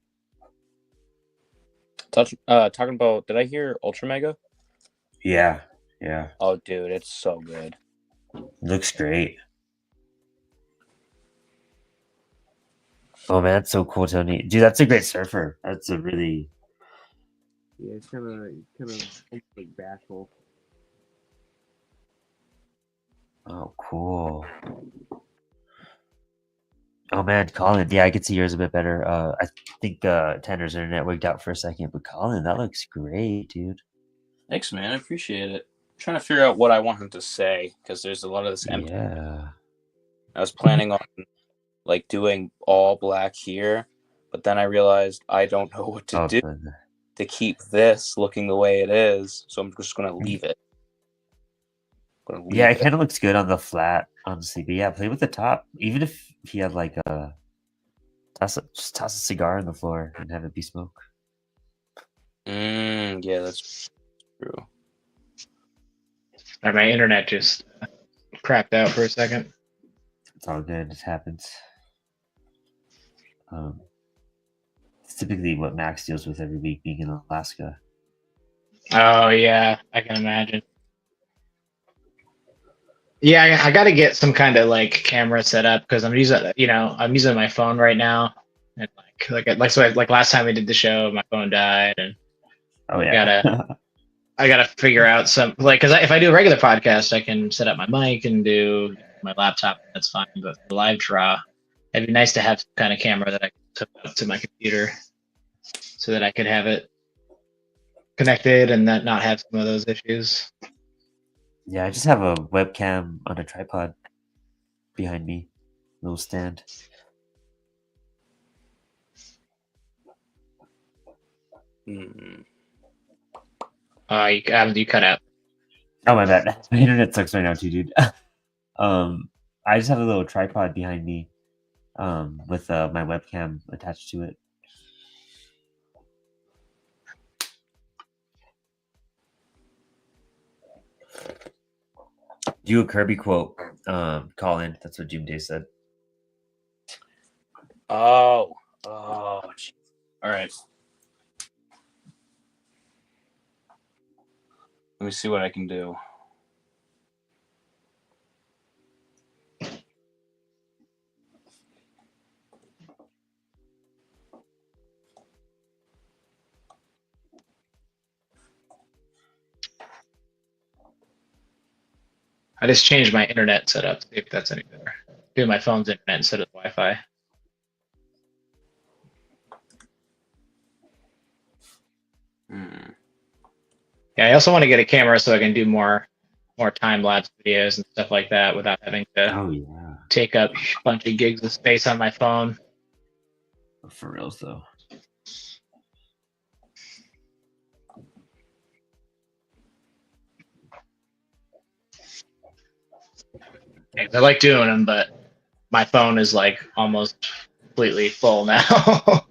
Talking about, did I hear Ultra Mega? Yeah. Oh, dude, it's so good. Looks great. Oh man, that's so cool, Tony. Dude, that's a great surfer. That's a really Yeah, it's kind of almost like bashful. oh cool. Oh man, Colin. Yeah, I could see yours a bit better. I think Tanner's internet wigged out for a second, but Colin, that looks great, dude. Thanks, man. I appreciate it. I'm trying to figure out what I want him to say because there's a lot of this empty. Yeah. I was planning on like doing all black here, but then I realized I don't know what to Oh, do to keep this looking the way it is, so I'm just gonna leave it. yeah, it kind of looks good on the flat, honestly. But yeah, play with the top. Even if he had like just toss a cigar on the floor and have it be smoke. Yeah, that's true. My internet just crapped out for a second. It's all good. It happens. It's typically what Max deals with every week being in Alaska. Oh yeah, I can imagine. Yeah, I got to get some kind of like camera set up because I'm using my phone right now, and like last time we did the show, my phone died, and Oh yeah. I gotta figure out some because if I do a regular podcast, I can set up my mic and do my laptop. That's fine, but for live draw, it'd be nice to have some kind of camera that I can hook up to my computer so that I could have it connected and not have some of those issues. Yeah, I just have a webcam on a tripod behind me, little stand. Mm. You cut out. Oh my bad. My internet sucks right now too, dude. I just have a little tripod behind me, with my webcam attached to it. Do a Kirby quote, Colin. That's what Jim Day said. Oh, geez. All right. Let me see what I can do. I just changed my internet setup. See if that's any better. do my phone's internet instead of Wi-Fi. Yeah, I also want to get a camera so I can do more time lapse videos and stuff like that without having to Oh yeah, take up a bunch of gigs of space on my phone. for reals though. Yeah, 'cause I like doing them, but my phone is like almost completely full now.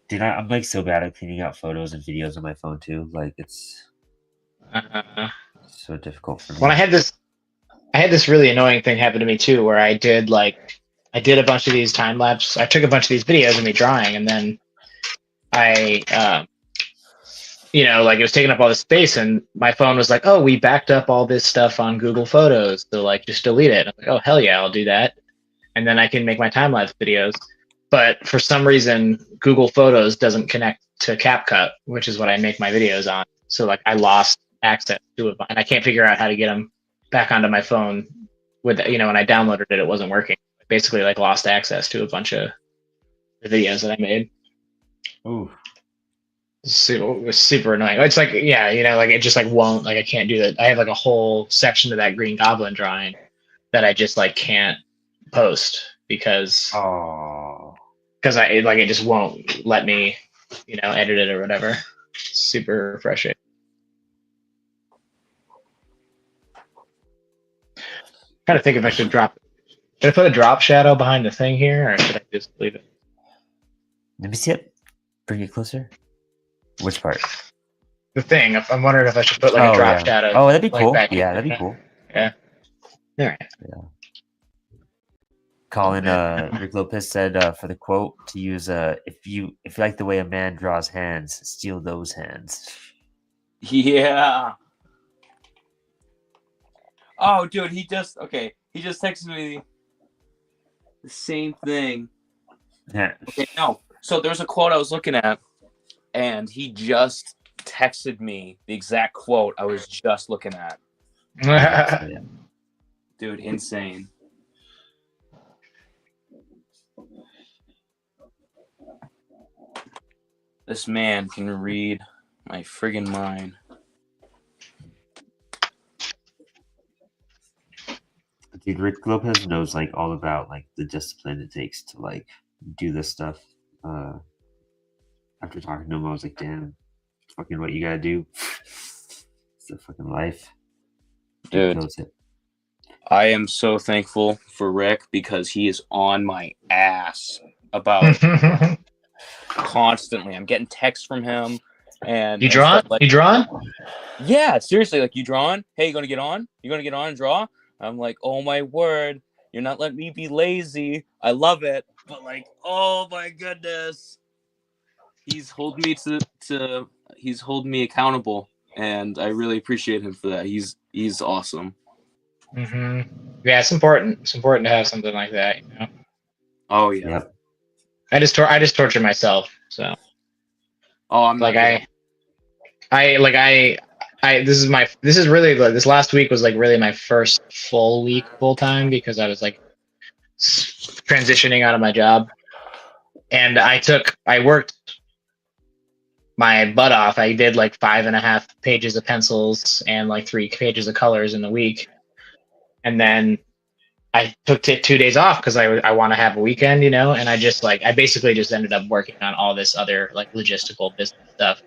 Dude, I'm like so bad at cleaning out photos and videos on my phone too. Like it's so difficult for me. When I had this really annoying thing happen to me too, where I did a bunch of these time lapse. I took a bunch of these videos of me drawing, and then I, like it was taking up all this space, and my phone was like, "Oh, we backed up all this stuff on Google Photos, so like just delete it." And I'm like, "Oh hell yeah, I'll do that," and then I can make my time lapse videos. But for some reason, Google Photos doesn't connect to CapCut, which is what I make my videos on. So like I lost access to it, and I can't figure out how to get them back onto my phone. When I downloaded it, it wasn't working. Basically, like lost access to a bunch of the videos that I made. Ooh. So it was super annoying. It's like, yeah, like it just like won't, like I can't do that. I have like a whole section of that Green Goblin drawing that I just like can't post because Oh. it just won't let me, edit it or whatever. Super frustrating. Trying to think if I should drop. Should I put a drop shadow behind the thing here, or should I just leave it? Let me see it. Bring it closer. Which part? The thing. I'm wondering if I should put like a drop shadow. Oh, that'd be like, cool. back Yeah, in that'd be there. cool. Yeah. All right. Yeah. Colin Rick Lopez said for the quote to use if you like the way a man draws hands, steal those hands. Yeah. Oh, dude, he just texted me the same thing. Yeah. Okay, no. So there's a quote I was looking at, and he just texted me the exact quote I was just looking at. Yeah. Dude, insane. This man can read my friggin' mind. Dude, Rick Lopez knows like all about like the discipline it takes to like do this stuff. After talking to him, I was like, damn, it's fucking what you gotta do. It's the fucking life. Dude, Knows it. I am so thankful for Rick because he is on my ass about constantly. I'm getting texts from him, and You drawn? like, you drawn? yeah, seriously, like, you drawing? Hey, you gonna get on? You gonna get on and draw? I'm like, oh my word, you're not letting me be lazy. I love it, but like, oh my goodness, he's holding me he's holding me accountable, and I really appreciate him for that. He's awesome. Mm-hmm. Yeah, it's important. It's important to have something like that. Oh yeah. Yep. I just torture myself. So. Oh, I'm like not this is really like this last week was like really my first full week full time because I was like transitioning out of my job, and I worked my butt off. I did like 5.5 pages of pencils and like 3 pages of colors in the week, and then I took 2 days off because I want to have a weekend, and I basically just ended up working on all this other like logistical business stuff,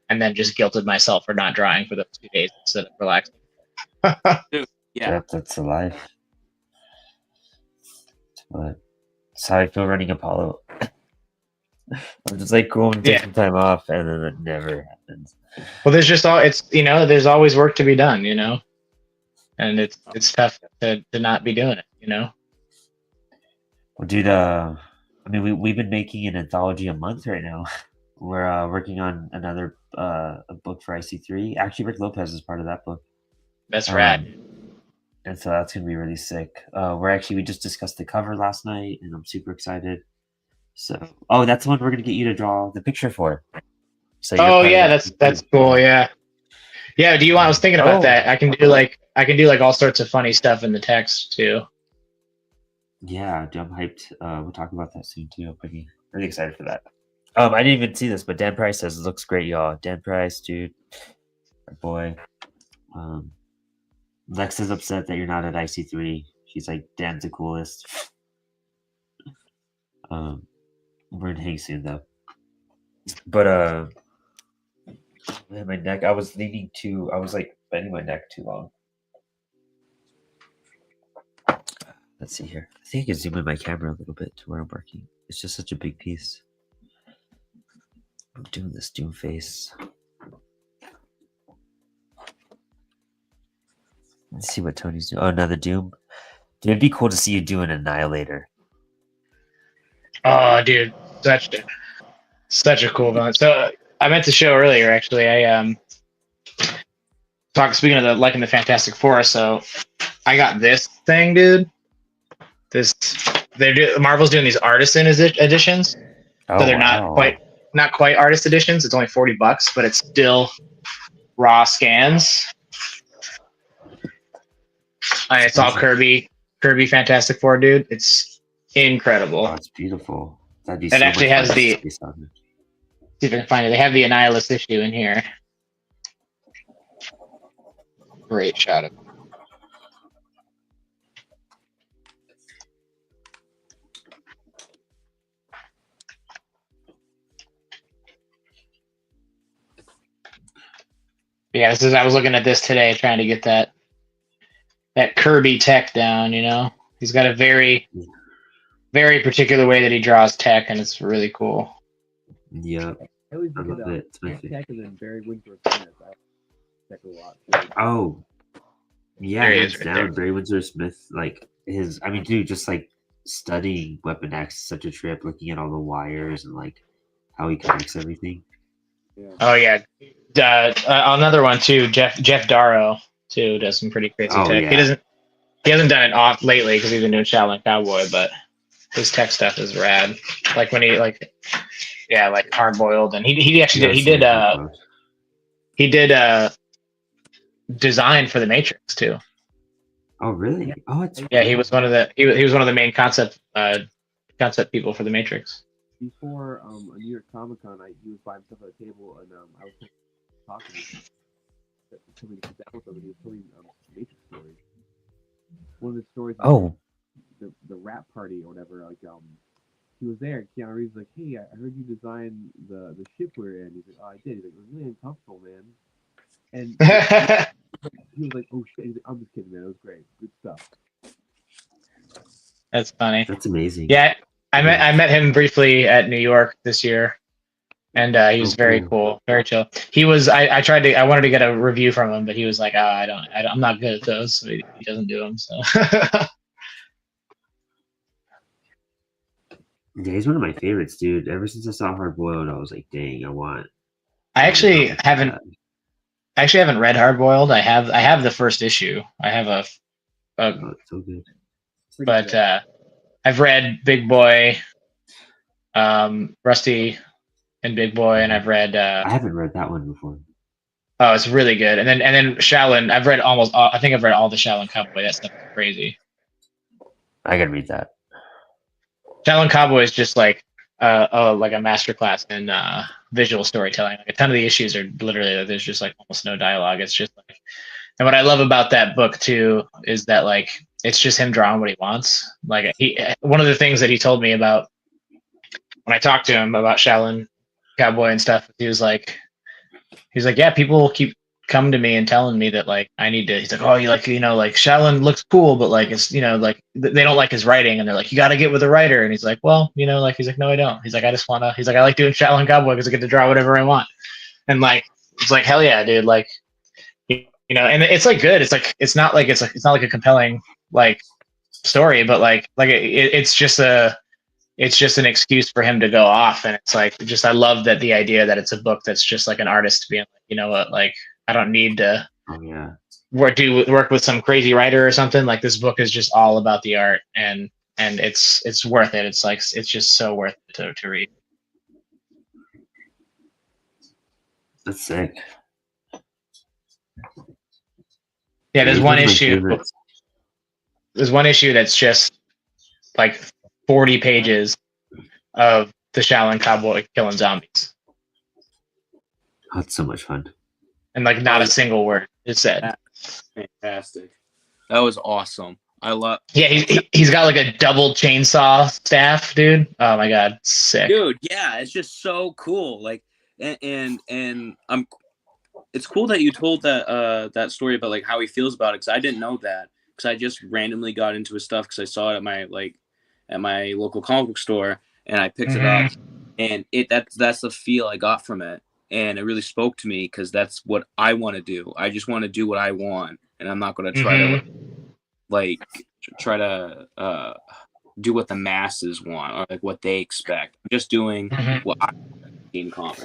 and then just guilted myself for not drawing for those 2 days instead of relaxing. Yeah. That's a life. But that's how I feel running Apollo. I'm just like going to take some time off, and then it never happens. Well, there's always work to be done, and it's tough to not be doing it, Well, dude, I mean, we've been making an anthology a month right now. We're working on another a book for IC3. Actually, Rick Lopez is part of that book. That's rad. And so that's gonna be really sick. We just discussed the cover last night, and I'm super excited. So, that's the one we're gonna get you to draw the picture for. So. That's cool. Yeah. Yeah. I was thinking about that. I can do like I can do like all sorts of funny stuff in the text too. Yeah, dude, I'm hyped. We'll talk about that soon too. I'm pretty excited for that. I didn't even see this, but Dan Price says it looks great, y'all. Dan Price, dude, our boy. Lex is upset that you're not at IC3. She's like, Dan's the coolest. We're in hang soon though. But man, my neck. I was like bending my neck too long. Let's see here. I think I can zoom in my camera a little bit to where I'm working. It's just such a big piece. I'm doing this doom face. Let's see what Tony's doing. Oh, another doom. Dude, it'd be cool to see you do an annihilator. Oh, dude, such a cool villain. So I meant to show earlier. Actually, I speaking of the liking the Fantastic Four. So I got this thing, dude. Marvel's doing these artisan editions. Oh, So they're wow. not quite artist editions. It's only $40, but it's still raw scans. And it's all Kirby Fantastic Four, dude. It's incredible. Oh, it's beautiful. That'd be It so actually much has fun the. to space on it. See if I can find it. They have the Annihilus issue in here. Great shot of it. Yeah, I was looking at this today, trying to get that Kirby tech down. You know, he's got a very, very particular way that he draws tech, and it's really cool. Yep. I always I look love at it. It's my favorite. Tech and then Barry Windsor's Smith. I like Tech a lot. Oh, yeah, There he hands is right down. there. Barry Windsor Smith, like I mean, dude, just like studying Weapon X is such a trip, looking at all the wires and like how he connects everything. Yeah. Oh yeah, another one too. Jeff Darrow too does some pretty crazy Oh, tech. yeah. He hasn't done it off lately because he's been doing Shaolin Cowboy, but his tech stuff is rad. Like when he like Hard Boiled, and he actually did design for the Matrix too. Oh, really? Oh, it's Yeah, he was one of the main concept people for the Matrix. Before a New York Comic Con, he was by himself at a table, and I was talking to him. Somebody to sit down with him, and he was telling Matrix stories. One of the stories. Oh, The rap party or whatever. Like he was there. Keanu Reeves was like, "Hey, I heard you designed the ship we're in." He's like, "Oh, I did." He's like, "It was really uncomfortable, man." And he was like, "Oh shit!" He's like, "I'm just kidding, man. It was great. Good stuff." That's funny. that's amazing. Yeah, I met him briefly at New York this year, and he was very cool, very chill. He was. I wanted to get a review from him, but he was like, "Oh, I'm not good at those." So he doesn't do them. So. Yeah, he's one of my favorites, dude. Ever since I saw Hard Boiled, I was like, dang, I want. I actually comics like haven't. that. I actually haven't read Hard Boiled. I have the first issue. I have Oh, it's so good. but I've read Big Boy, Rusty, and Big Boy, and I've read. I haven't read that one before. Oh, it's really good. And then Shaolin. I've read almost. I think I've read all the Shaolin Cowboy. That stuff is crazy. I gotta read that. Shaolin Cowboy is just like a masterclass in visual storytelling. Like a ton of the issues are literally there's just like almost no dialogue. It's just like, and what I love about that book too is that like it's just him drawing what he wants. Like one of the things that he told me about when I talked to him about Shaolin Cowboy and stuff, he's like, yeah, people keep coming to me and telling me that like I need to. He's like, oh, you like like Shaolin looks cool, but like it's like they don't like his writing, and they're like, you got to get with a writer. And he's like, well, like he's like, no, I don't. He's like, I just wanna. He's like, I like doing Shaolin Cowboy because I get to draw whatever I want. And like it's like hell yeah, dude. Like and it's like good. It's like it's not like a compelling like story, but like it's just an excuse for him to go off. And it's like I love that the idea that it's a book that's just like an artist being like, you know what, like I don't need to work with some crazy writer or something. Like this book is just all about the art, and it's worth it. It's like it's just so worth it to read. That's sick. Yeah, there's he's one one of my issue. favorites. There's one issue that's just like 40 pages of the Shaolin cowboy killing zombies, Oh, it's so much fun. and like not Oh, a single word is said. That's fantastic. That was awesome. I love. Yeah, he's got like a double chainsaw staff, dude. Oh my god, sick. Dude, yeah, it's just so cool. Like, and I'm. It's cool that you told that story about like how he feels about it, because I didn't know that, because I just randomly got into his stuff because I saw it at my local comic book store, and I picked it up, and that's the feel I got from it, and it really spoke to me because that's what I want to do. I just want to do what I want, and I'm not going to try to try to do what the masses want or like what they expect. I'm just doing what I see in comics.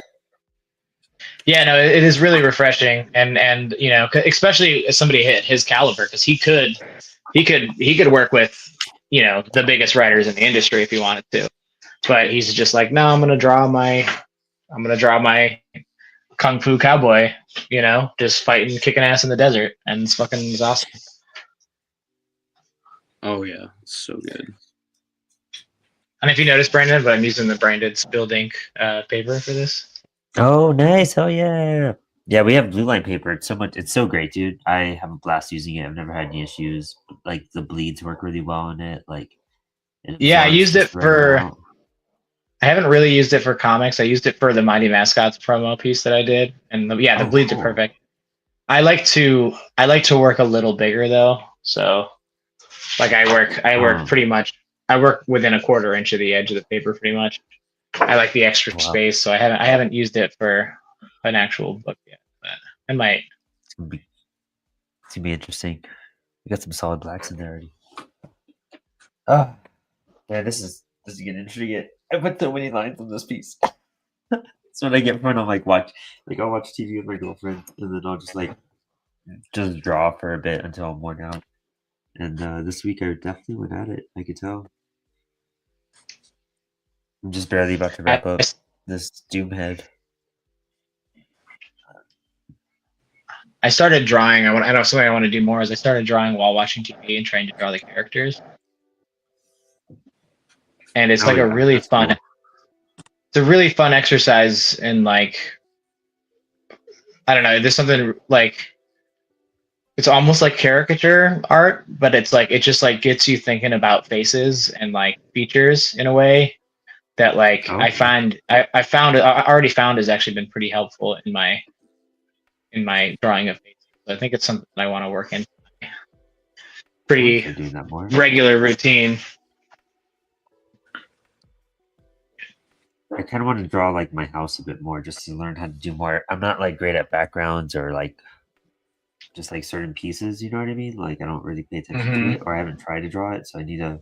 Yeah, no, it is really refreshing, and you know, especially as somebody hit his caliber, because he could work with, you know, the biggest writers in the industry if he wanted to, but he's just like, no, I'm gonna draw my kung fu cowboy, you know, just fighting, kicking ass in the desert, and it's fucking awesome. Oh yeah, it's so good. And if you notice, Brandon, but I'm using the branded spilled ink paper for this. Oh, nice. Oh, yeah. Yeah, we have blue line paper. It's so much. It's so great, dude. I have a blast using it. I've never had any issues. Like the bleeds work really well in it. Like it Yeah, I absorbs used it just right for. out. I haven't really used it for comics. I used it for the Mighty Mascots promo piece that I did, and the Oh, bleeds are cool. perfect. I like to work a little bigger though. So like I work pretty much. I work within a quarter inch of the edge of the paper pretty much. I like the extra Wow. space, so I haven't used it for an actual book yet, but I might. It's gonna be interesting. We got some solid blacks in there already. Oh, man, this is getting intriguing. I put so many lines on this piece. So when I get fun, I'm like I'll watch TV with my girlfriend, and then I'll just draw for a bit until I'm worn out. And this week I definitely went at it. I could tell. I'm just barely about to wrap up this Doomhead. I started drawing. I know something I want to do more is I started drawing while watching TV and trying to draw the characters. And it's Oh, like a yeah, really that's fun. cool. It's a really fun exercise in like, I don't know. There's something like, it's almost like caricature art, but it's like it just like gets you thinking about faces and like features in a way that like Oh, I already found has actually been pretty helpful in my drawing of faces. So I think it's something I want to work in. Pretty I'm doing that more. regular routine. I kind of want to draw like my house a bit more, just to learn how to do more. I'm not like great at backgrounds or like just like certain pieces. You know what I mean? Like I don't really pay attention to it, or I haven't tried to draw it, so I need to.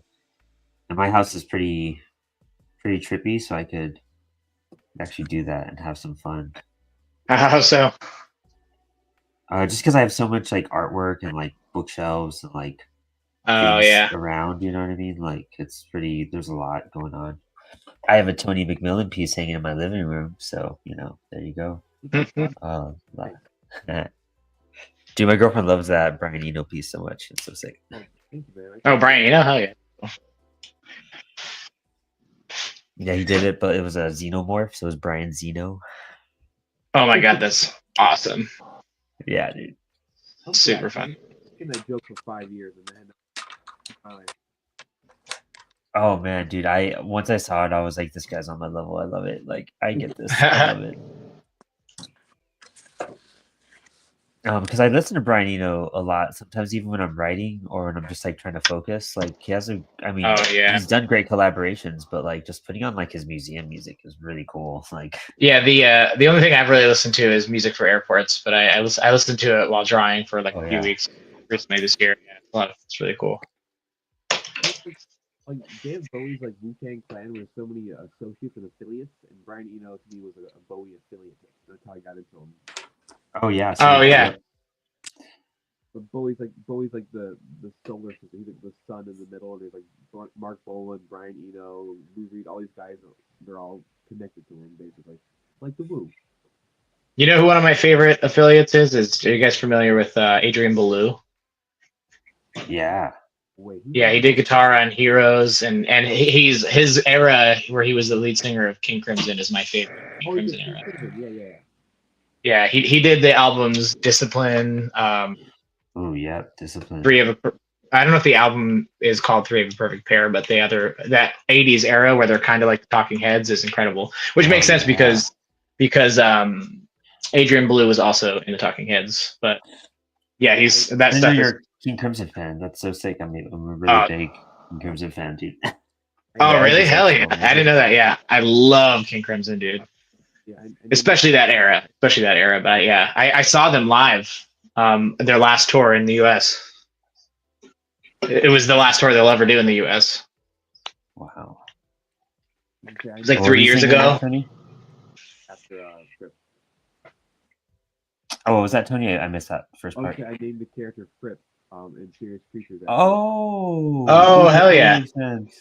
And my house is pretty trippy, so I could actually do that and have some fun. How so? Just because I have so much like artwork and like bookshelves and like Oh things yeah. around, you know what I mean? Like it's pretty. There's a lot going on. I have a Tony McMillan piece hanging in my living room, so you know, there you go. Like, dude, my girlfriend loves that Brian Eno piece so much. It's so sick. Thank you, man. Oh, Brian, you know how yeah. Yeah, he did it, but it was a xenomorph, so it was Brian Zeno. Oh my god, that's awesome. Yeah, dude. Super fun. In that joke for 5 years, and then finally. Oh man, dude! Once I saw it, I was like, "This guy's on my level. I love it. Like, I get this. I love it." Because I listen to Brian Eno a lot. Sometimes even when I'm writing or when I'm just like trying to focus, like he has I mean, Oh yeah. he's done great collaborations, but like just putting on like his museum music is really cool. Like, Yeah, the only thing I've really listened to is music for airports, but I listened to it while drawing for like a few weeks recently this year. Yeah, it's really cool. Like Dan Bowie's like Wu-Tang Clan, where so many associates and affiliates, and Brian Eno to me was a Bowie affiliate. That's how I got into him. oh yeah, Oh yeah. But Bowie's like the solar system. He's like the sun in the middle, and there's like Mark Bolan, Brian Eno, Lou Reed, all these guys. They're all connected to him basically, like the Wu. You know who one of my favorite affiliates is? Are you guys familiar with Adrian Belew? Yeah. Wait, Yeah, he did guitar on Heroes, and he's his era where he was the lead singer of King Crimson is my favorite. King Oh, he Crimson did era. Crimson. Yeah. Yeah, he did the albums Discipline, Oh, yeah. Discipline. Three of a. I don't know if the album is called Three of a Perfect Pair, but the other that '80s era where they're kind of like the Talking Heads is incredible, which makes sense yeah. because Adrian Blue was also in the Talking Heads, but yeah, he's that I know stuff is. you're a King Crimson fan. That's so sick. I'm a really big King Crimson fan, dude. Oh, Their really? Edge is Hell like yeah! so I didn't know amazing. that. Yeah, I love King Crimson, dude. Yeah, and Especially that era. But yeah, I saw them live. Their last tour in the U.S. It was the last tour they'll ever do in the U.S. Wow. okay, It was like What were 3 you years saying again, ago. Tony? after Fripp. Oh, what was that, Tony? I missed that first part. Okay, I named the character Fripp in Serious Creatures. Oh, Oh, dude, that hell yeah. makes sense.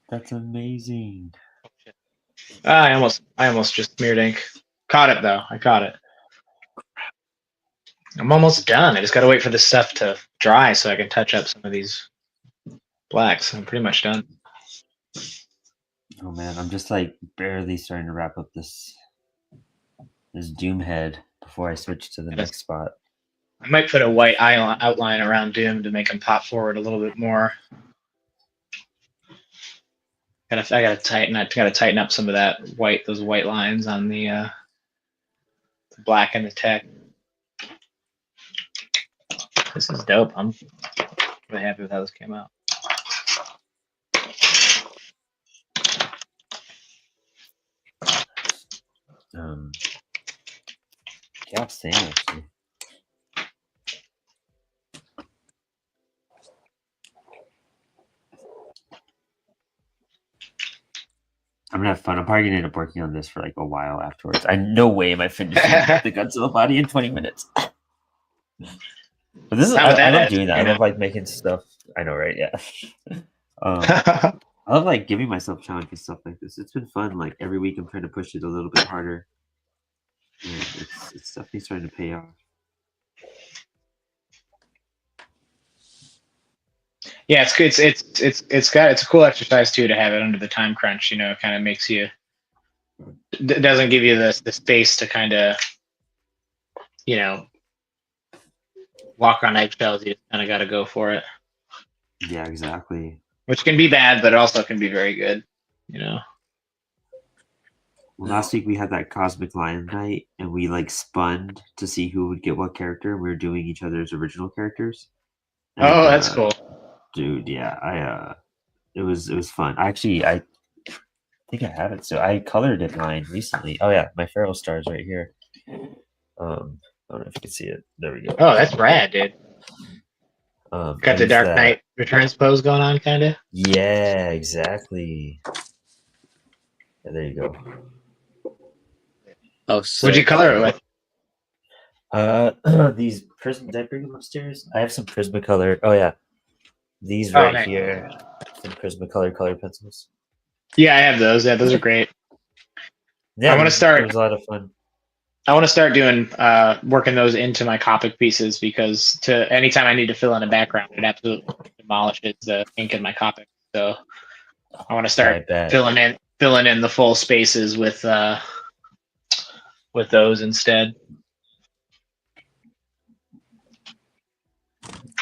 That's amazing. I almost just smeared ink. Caught it though. I caught it. I'm almost done. I just gotta wait for this stuff to dry so I can touch up some of these blacks. I'm pretty much done. Oh man, I'm just like barely starting to wrap up this Doom head before I switch to the next spot. I might put a white outline around Doom to make him pop forward a little bit more. I gotta tighten up some of those white lines on the black and the tech. This is dope. I'm really happy with how this came out. Yeah, same actually. I'm gonna have fun. I'm probably gonna end up working on this for like a while afterwards. No way am I finishing the Godzilla body in 20 minutes. But this is I love doing that. I love like making stuff. I know, right? Yeah. I love like giving myself challenges and stuff like this. It's been fun. Like every week, I'm trying to push it a little bit harder. And it's definitely starting to pay off. Yeah, it's good. It's a cool exercise too to have it under the time crunch. You know, it kind of makes you doesn't give you the space to kind of, you know, walk on eggshells. You just kind of got to go for it. Yeah, exactly. Which can be bad, but it also can be very good. You know. Well, last week we had that Cosmic Lion night, and we like spun to see who would get what character. We were doing each other's original characters. And, oh, that's cool, dude. Yeah, it was fun. I think I have it. So I colored it mine recently. Oh yeah, my Feral Star's right here. I don't know if you can see it. There we go. Oh, that's rad, dude. Got the Dark Knight Returns pose going on, kind of. Yeah, exactly. Yeah, there you go. Oh, What'd you color it with? These Prism. Did I bring them upstairs? I have some Prismacolor. Oh yeah, these right here. Some Prismacolor color pencils. Yeah, I have those. Yeah, those are great. Yeah, I want to start. It was a lot of fun. I want to start doing working those into my Copic pieces because anytime I need to fill in a background, it absolutely demolishes the ink in my Copic. So I want to start filling in the full spaces with those instead.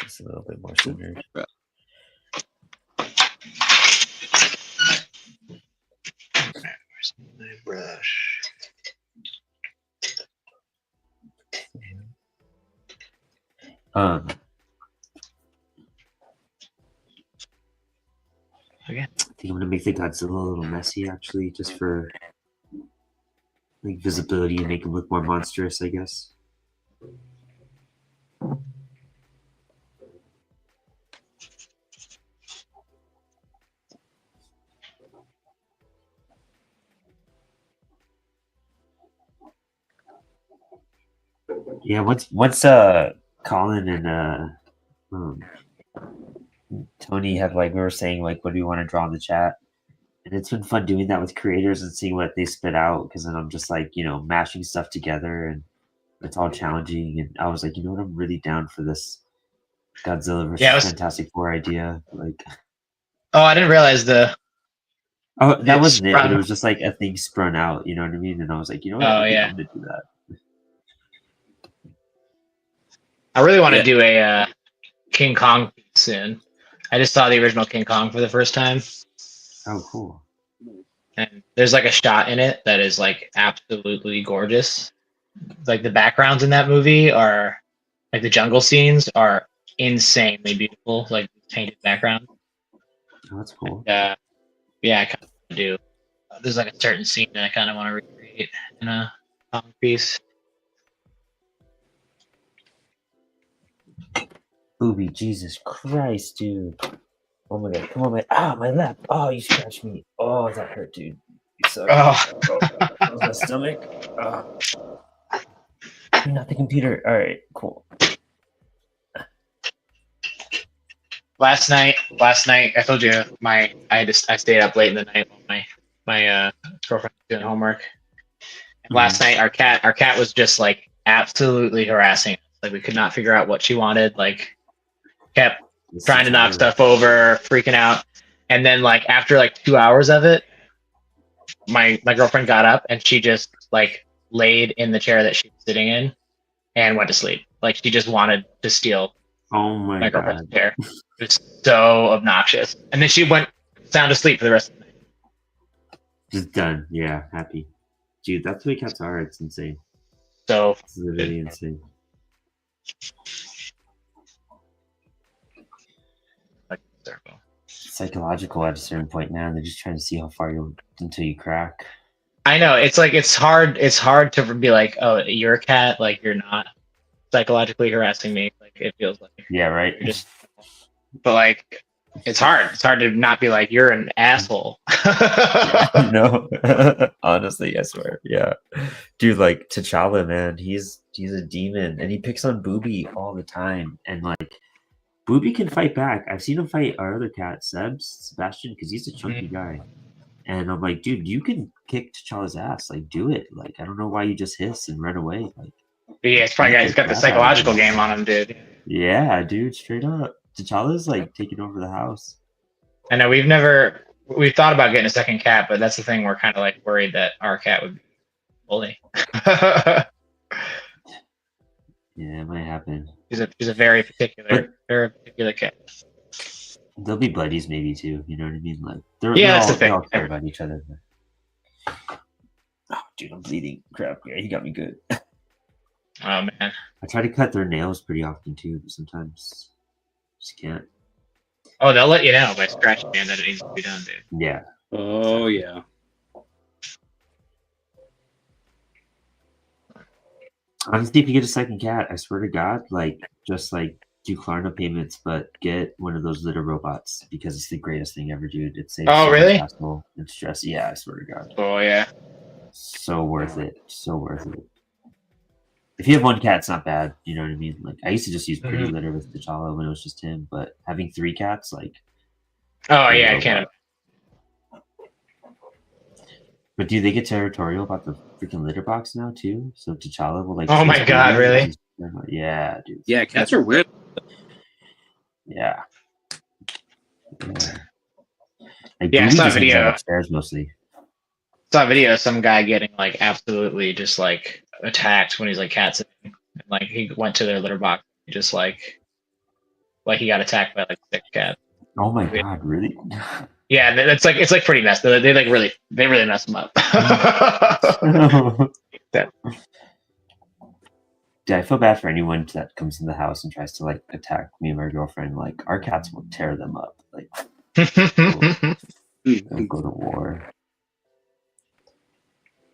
Just a little bit more centered. Where's my brush? Okay. I think I'm gonna make the Godzilla a little messy, actually, just for like visibility and make him look more monstrous, I guess. Yeah, once Colin and Tony have like we were saying like what do you want to draw in the chat, and it's been fun doing that with creators and seeing what they spit out because then I'm just like mashing stuff together and it's all challenging and I was like I'm really down for this Godzilla versus Yeah, it was- Fantastic Four idea. Like, Oh, I didn't realize the. oh, that It's wasn't it, but it sprung. was just like a thing sprung out. You know what I mean? And I was like, you know what? Oh I think yeah, I'm gonna do that. I really want to Yeah. do a King Kong soon. I just saw the original King Kong for the first time, Oh, cool. and there's like a shot in it that is like absolutely gorgeous. Like the backgrounds in that movie are like the jungle scenes are insanely beautiful, like painted background. Oh, that's cool. Yeah, I kind of do. There's like a certain scene that I kind of want to recreate in a Kong piece. Booby, Jesus Christ, dude. Oh my god, come on, my lap. Oh, you scratched me. Oh, that hurt, dude. You suck. Oh, That was my stomach. You're not the computer. All right, cool. last night, I told you I stayed up late in the night while my girlfriend was doing homework. And last night, our cat was just like absolutely harassing us. Like we could not figure out what she wanted. Like kept trying to knock stuff over, freaking out. And then like after like 2 hours of it, my girlfriend got up and she just like laid in the chair that she was sitting in and went to sleep. Like she just wanted to steal Oh my my girlfriend's god. chair. It was so obnoxious. And then she went sound asleep for the rest of the night. Just done. Yeah, happy. Dude, that's the way cats are. It's insane. So It's literally insane. Psychological at a certain point, man. They're just trying to see how far you'll until you crack. I know it's like it's hard to be like, oh, you're a cat, like you're not psychologically harassing me. Like it feels like Yeah, right. you're just, but like it's hard. It's hard to not be like you're an asshole. No, honestly, I swear. Yeah, dude, like T'Challa, man, he's a demon, and he picks on Booby all the time, and like Booby can fight back. I've seen him fight our other cat, Sebastian, because he's a chunky guy, and I'm like, dude, you can kick T'Challa's ass, like do it. Like I don't know why you just hiss and run away. Like Yeah, it's probably he's got the psychological game on him, dude. yeah, dude, straight up, T'Challa's like taking over the house. I know we've thought about getting a second cat, but that's the thing. We're kind of like worried that our cat would be bully. Yeah, it might happen. She's a very particular cat. They'll be buddies, maybe too. You know what I mean? Like That's the they thing. all care about each other. Oh, dude, I'm bleeding. Crap. Yeah, he got me good. Oh man. I try to cut their nails pretty often too, but sometimes just can't. Oh, they'll let you know by scratching man that it needs to be done, dude. Yeah. Oh yeah. Honestly, if you get a second cat, I swear to God, like just like do Klarna payments, but get one of those litter robots because it's the greatest thing ever, dude. It saves Oh, so really? much hassle and stress. Yeah, I swear to God. Oh yeah. So worth it. So worth it. If you have one cat, it's not bad. You know what I mean? Like I used to just use Pretty Litter with T'Challa when it was just him, but having 3 cats, like Oh yeah, I can't. But do they get territorial about the freaking litter box now too? So T'Challa will like. Oh my God, really? Yeah, dude. Yeah, cats are weird. Yeah. Like, Yeah, I Booby saw a just hangs out video. upstairs mostly. Saw a video of some guy getting like absolutely just like attacked when he's like cat sitting. And, like he went to their litter box, just like he got attacked by like 6 cats. Oh my God, really? Yeah, it's like pretty messed. They like really mess them up. Dude, I feel bad for anyone that comes in the house and tries to like attack me and my girlfriend. Like our cats will tear them up. Like they'll go to war.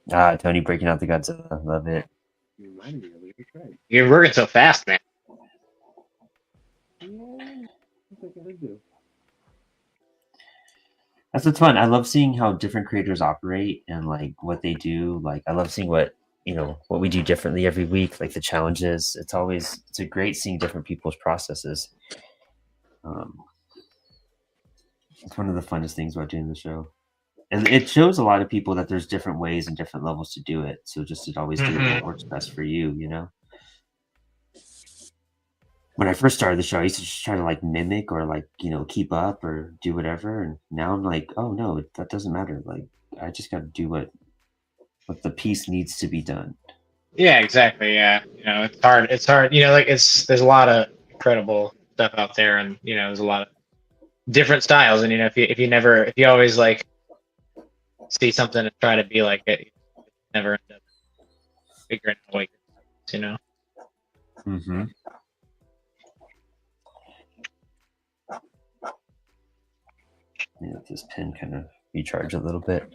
Tony breaking out the Godzilla. Love it. You reminded me of it. That's right. You're working so fast, man. Yeah, that's what I gotta do. That's what's fun. I love seeing how different creators operate and like what they do. Like I love seeing what we do differently every week, like the challenges. It's a great seeing different people's processes. It's one of the funnest things about doing the show. And it shows a lot of people that there's different ways and different levels to do it. So just to always do what works best for you, you know? when I first started the show, I used to just try to like mimic or like, keep up or do whatever. And now I'm like, oh no, that doesn't matter. Like I just got to do what the piece needs to be done. Yeah, exactly. Yeah, it's hard. It's hard. Like there's a lot of incredible stuff out there, and there's a lot of different styles. And if you always like see something and try to be like it, you never end up figuring out what you're. Mm-hmm. Let this pin kind of recharge a little bit.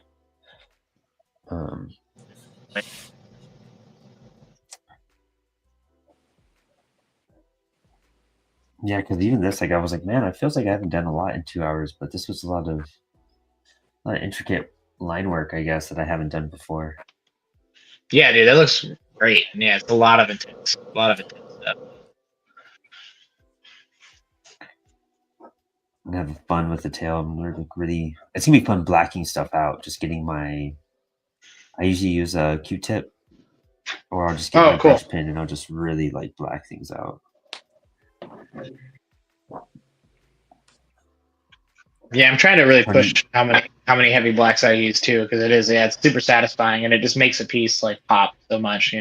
Yeah, because even this, like, I was like, man, it feels like I haven't done a lot in 2 hours, but this was a lot of intricate line work, I guess, that I haven't done before. Yeah, dude, that looks great. And yeah, it's a lot of intense stuff. I'm gonna have fun with the tail. I'm really. It's gonna be fun blacking stuff out. Just getting I usually use a Q-tip, or I'll just get my cool. brush pen and I'll just really like black things out. Yeah, I'm trying to really push how many heavy blacks I use too, because it's super satisfying and it just makes a piece like pop so much.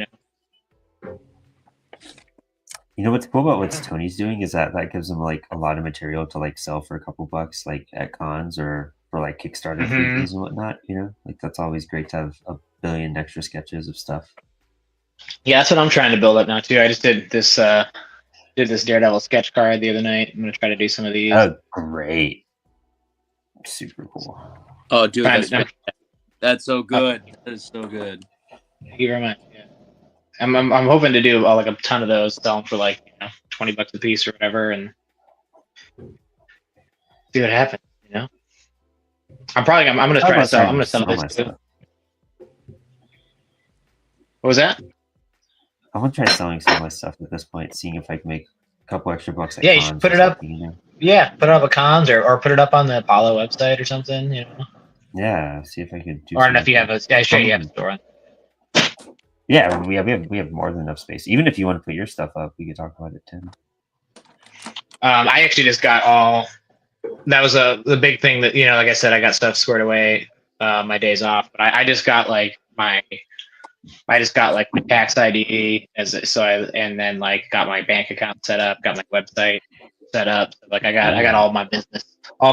What's cool about what Tony's doing is that gives him like a lot of material to like sell for a couple bucks, like at cons or for like Kickstarter freebies and whatnot. Like that's always great to have a billion extra sketches of stuff. Yeah, that's what I'm trying to build up now too. I just did this Daredevil sketch card the other night. I'm gonna try to do some of these. Oh, great! Super cool. Oh, dude, that's so good. That is so good. Thank you very much. Yeah. I'm hoping to do like a ton of those, sell them for like $20 a piece or whatever, and see what happens. I'm gonna try to sell. I'm gonna sell this too. What was that? I want to try selling some of my stuff at this point, seeing if I can make a couple extra bucks. Yeah, you should put it up. Yeah, put it up at cons or put it up on the Apollo website or something. Yeah, see if I could do. Or if you have a, I'm sure you have a store. Yeah, we have more than enough space. Even if you want to put your stuff up, we could talk about it, Tim. I actually just got all. That was the big thing that like I said, I got stuff squared away my days off, but I just got like my tax ID and then like got my bank account set up, got my website set up. So, like I got all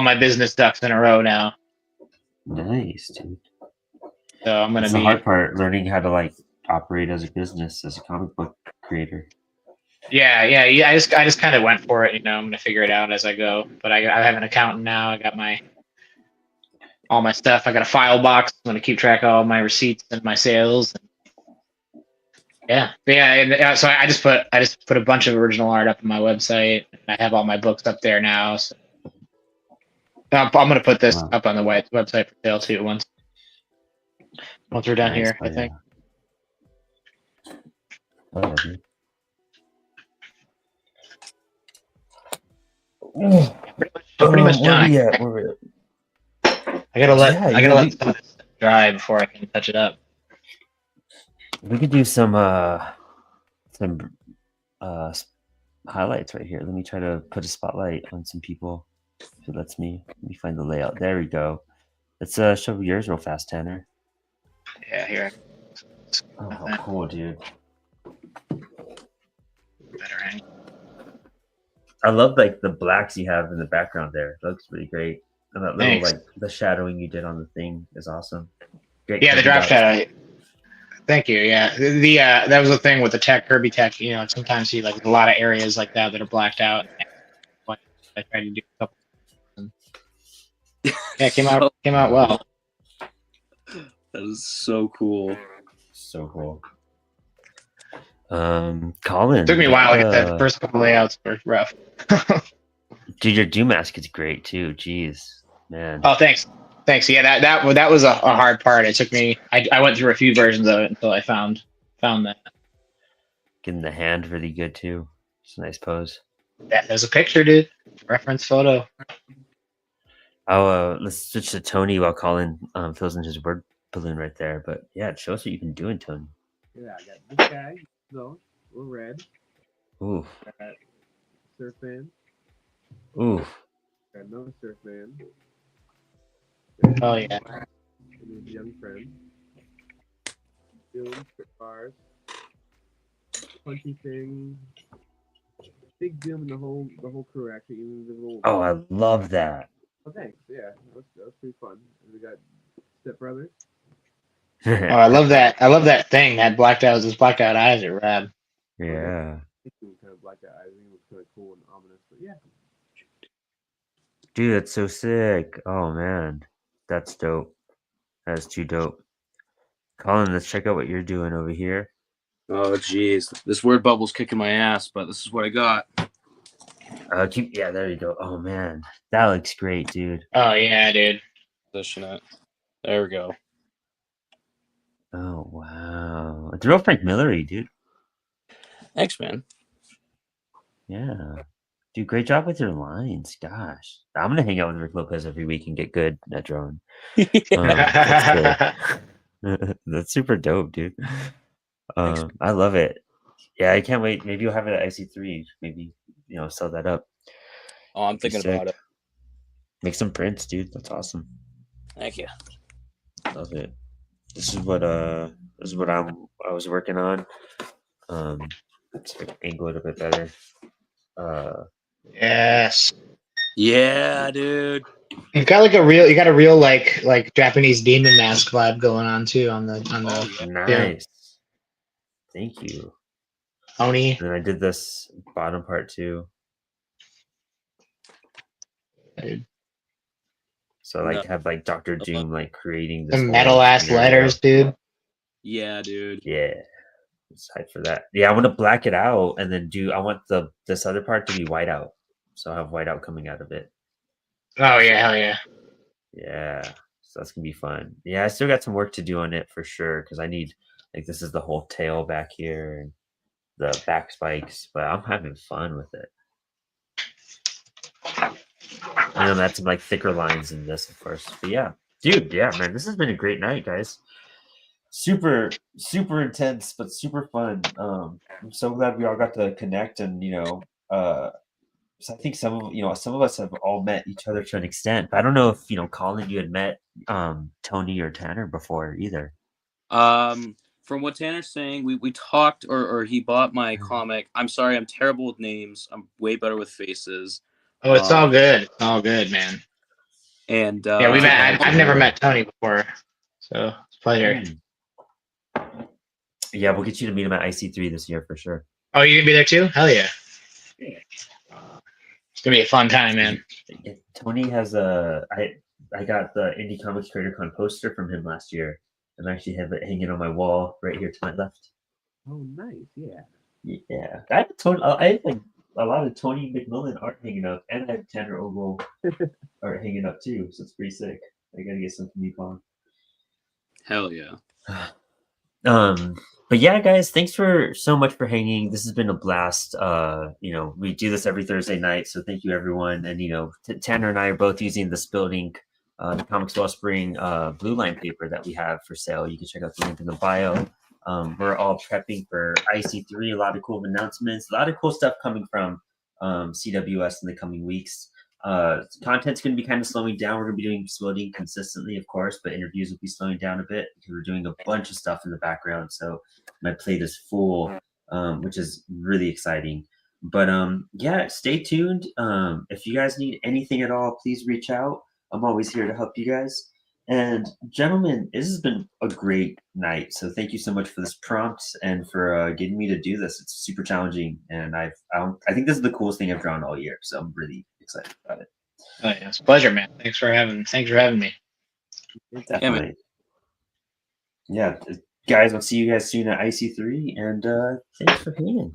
my business ducks in a row now. Nice, dude. So I'm gonna be the hard part, learning how to like operate as a business, as a comic book creator. Yeah. I just kind of went for it. I'm gonna figure it out as I go. But I have an accountant now. I got all my stuff. I got a file box. I'm gonna keep track of all my receipts and my sales. And so I just put a bunch of original art up on my website. I have all my books up there now. So I'm gonna put this up on the website for sale too once we're done here. I think. Oh, pretty much done. I gotta let some of this dry before I can touch it up. We could do some highlights right here. Let me try to put a spotlight on some people. So that's me. Let me find the layout. There we go. Let's show yours real fast, Tanner. Yeah, here. Oh, how cool, dude. Better angle. I love like the blacks you have in the background there. That looks really great. And that little like the shadowing you did on the thing is awesome. Great. Yeah, the drop shadow. Thank you. Yeah, the that was the thing with the Kirby tech. Sometimes you like a lot of areas like that are blacked out. I tried to do a couple. Yeah, it came out well. That is so cool. So cool. Colin. It took me a while to get that. The first couple layouts were rough. Dude, your Doom mask is great too. Jeez, man. Oh, thanks. Yeah, that was a hard part. It took me. I went through a few versions of it until I found that. Getting the hand really good too. It's a nice pose. Yeah, there's a picture, dude. Reference photo. Oh, let's switch to Tony while Colin fills in his word balloon right there. But yeah, show us what you've been doing, Tony. Yeah, I got this guy. So, a little red. Ooh. Got surf fan. Ooh. Got another surf fan. Oh yeah. And his young friend. Doom, trip bars, punchy thing. Big Doom and the whole crew actually. Even the little. Oh, I love that. Oh, thanks. Yeah, that was pretty fun. And we got Step Brothers. Oh, I love that. I love that thing. That blacked out. Those blacked out eyes are rad. Yeah. It kind of blacked out. I think it was kind of cool and ominous. But yeah. Dude, that's so sick. Oh man. That's dope. That's too dope. Colin, let's check out what you're doing over here. Oh, jeez. This word bubble's kicking my ass, but this is what I got. Yeah, there you go. Oh man. That looks great, dude. Oh yeah, dude. Position it. There we go. Oh wow. It's real Frank Millery, dude. Thanks, man. Yeah. Dude, great job with your lines. Gosh. I'm gonna hang out with Rick Lopez every week and get good at drawing. That's sick. That's super dope, dude. I love it. Yeah, I can't wait. Maybe you'll have it at IC3. Maybe, sell that up. Oh, I'm thinking about it. Make some prints, dude. That's awesome. Thank you. Love it. This is what I was working on. Let's angle it a bit better. Yes. Yeah, dude. You got a real like Japanese demon mask vibe going on too on the nice. Thank you. Oni. And then I did this bottom part too. Dude. So I have like Dr. Doom like creating this The metal ass letters, dude. Yeah, dude. Yeah. Excited for that. Yeah, I want to black it out and then I want this other part to be white out. So I have white out coming out of it. Oh yeah, hell yeah. Yeah. So that's gonna be fun. Yeah, I still got some work to do on it for sure because I need this is the whole tail back here and the back spikes, but I'm having fun with it. And then that's some like thicker lines in this, of course. But yeah, dude, yeah, man, this has been a great night, guys. Super intense, but super fun. I'm so glad we all got to connect, and so I think some of us have all met each other to an extent. But I don't know if Colin, you had met Tony or Tanner before either. From what Tanner's saying, we talked, or he bought my comic. I'm sorry, I'm terrible with names. I'm way better with faces. Oh, it's all good. It's all good, man. And yeah, we met. I've never met Tony before, so it's a pleasure. Yeah, we'll get you to meet him at IC3 this year for sure. Oh, you gonna be there too? Hell yeah! It's gonna be a fun time, man. Yeah, Tony has I got the Indie Comics Creator Con poster from him last year, and I actually have it hanging on my wall right here to my left. Oh, nice. Yeah. Yeah, I have like a lot of Tony McMillan art hanging up, and I have Tanner Ogle art hanging up too, so it's pretty sick. I gotta get some from Nippon. Hell yeah. But yeah, guys, thanks so much for hanging. This has been a blast. We do this every Thursday night, so thank you everyone. And Tanner and I are both using the Spilled Ink, the Comics Wellspring blue line paper that we have for sale. You can check out the link in the bio. We're all prepping for IC3. A lot of cool announcements, a lot of cool stuff coming from CWS in the coming weeks. Content's going to be kind of slowing down. We're going to be doing Spilled Ink consistently, of course, but interviews will be slowing down a bit because we're doing a bunch of stuff in the background. So my plate is full, which is really exciting. But yeah, stay tuned. If you guys need anything at all, please reach out. I'm always here to help you guys. And gentlemen, this has been a great night. So thank you so much for this prompt and for getting me to do this. It's super challenging, and I think this is the coolest thing I've drawn all year. So I'm really excited about it. Oh yeah, it's a pleasure, man. Thanks for having me. Definitely. Yeah, guys, I'll see you guys soon at IC3, and thanks for hanging.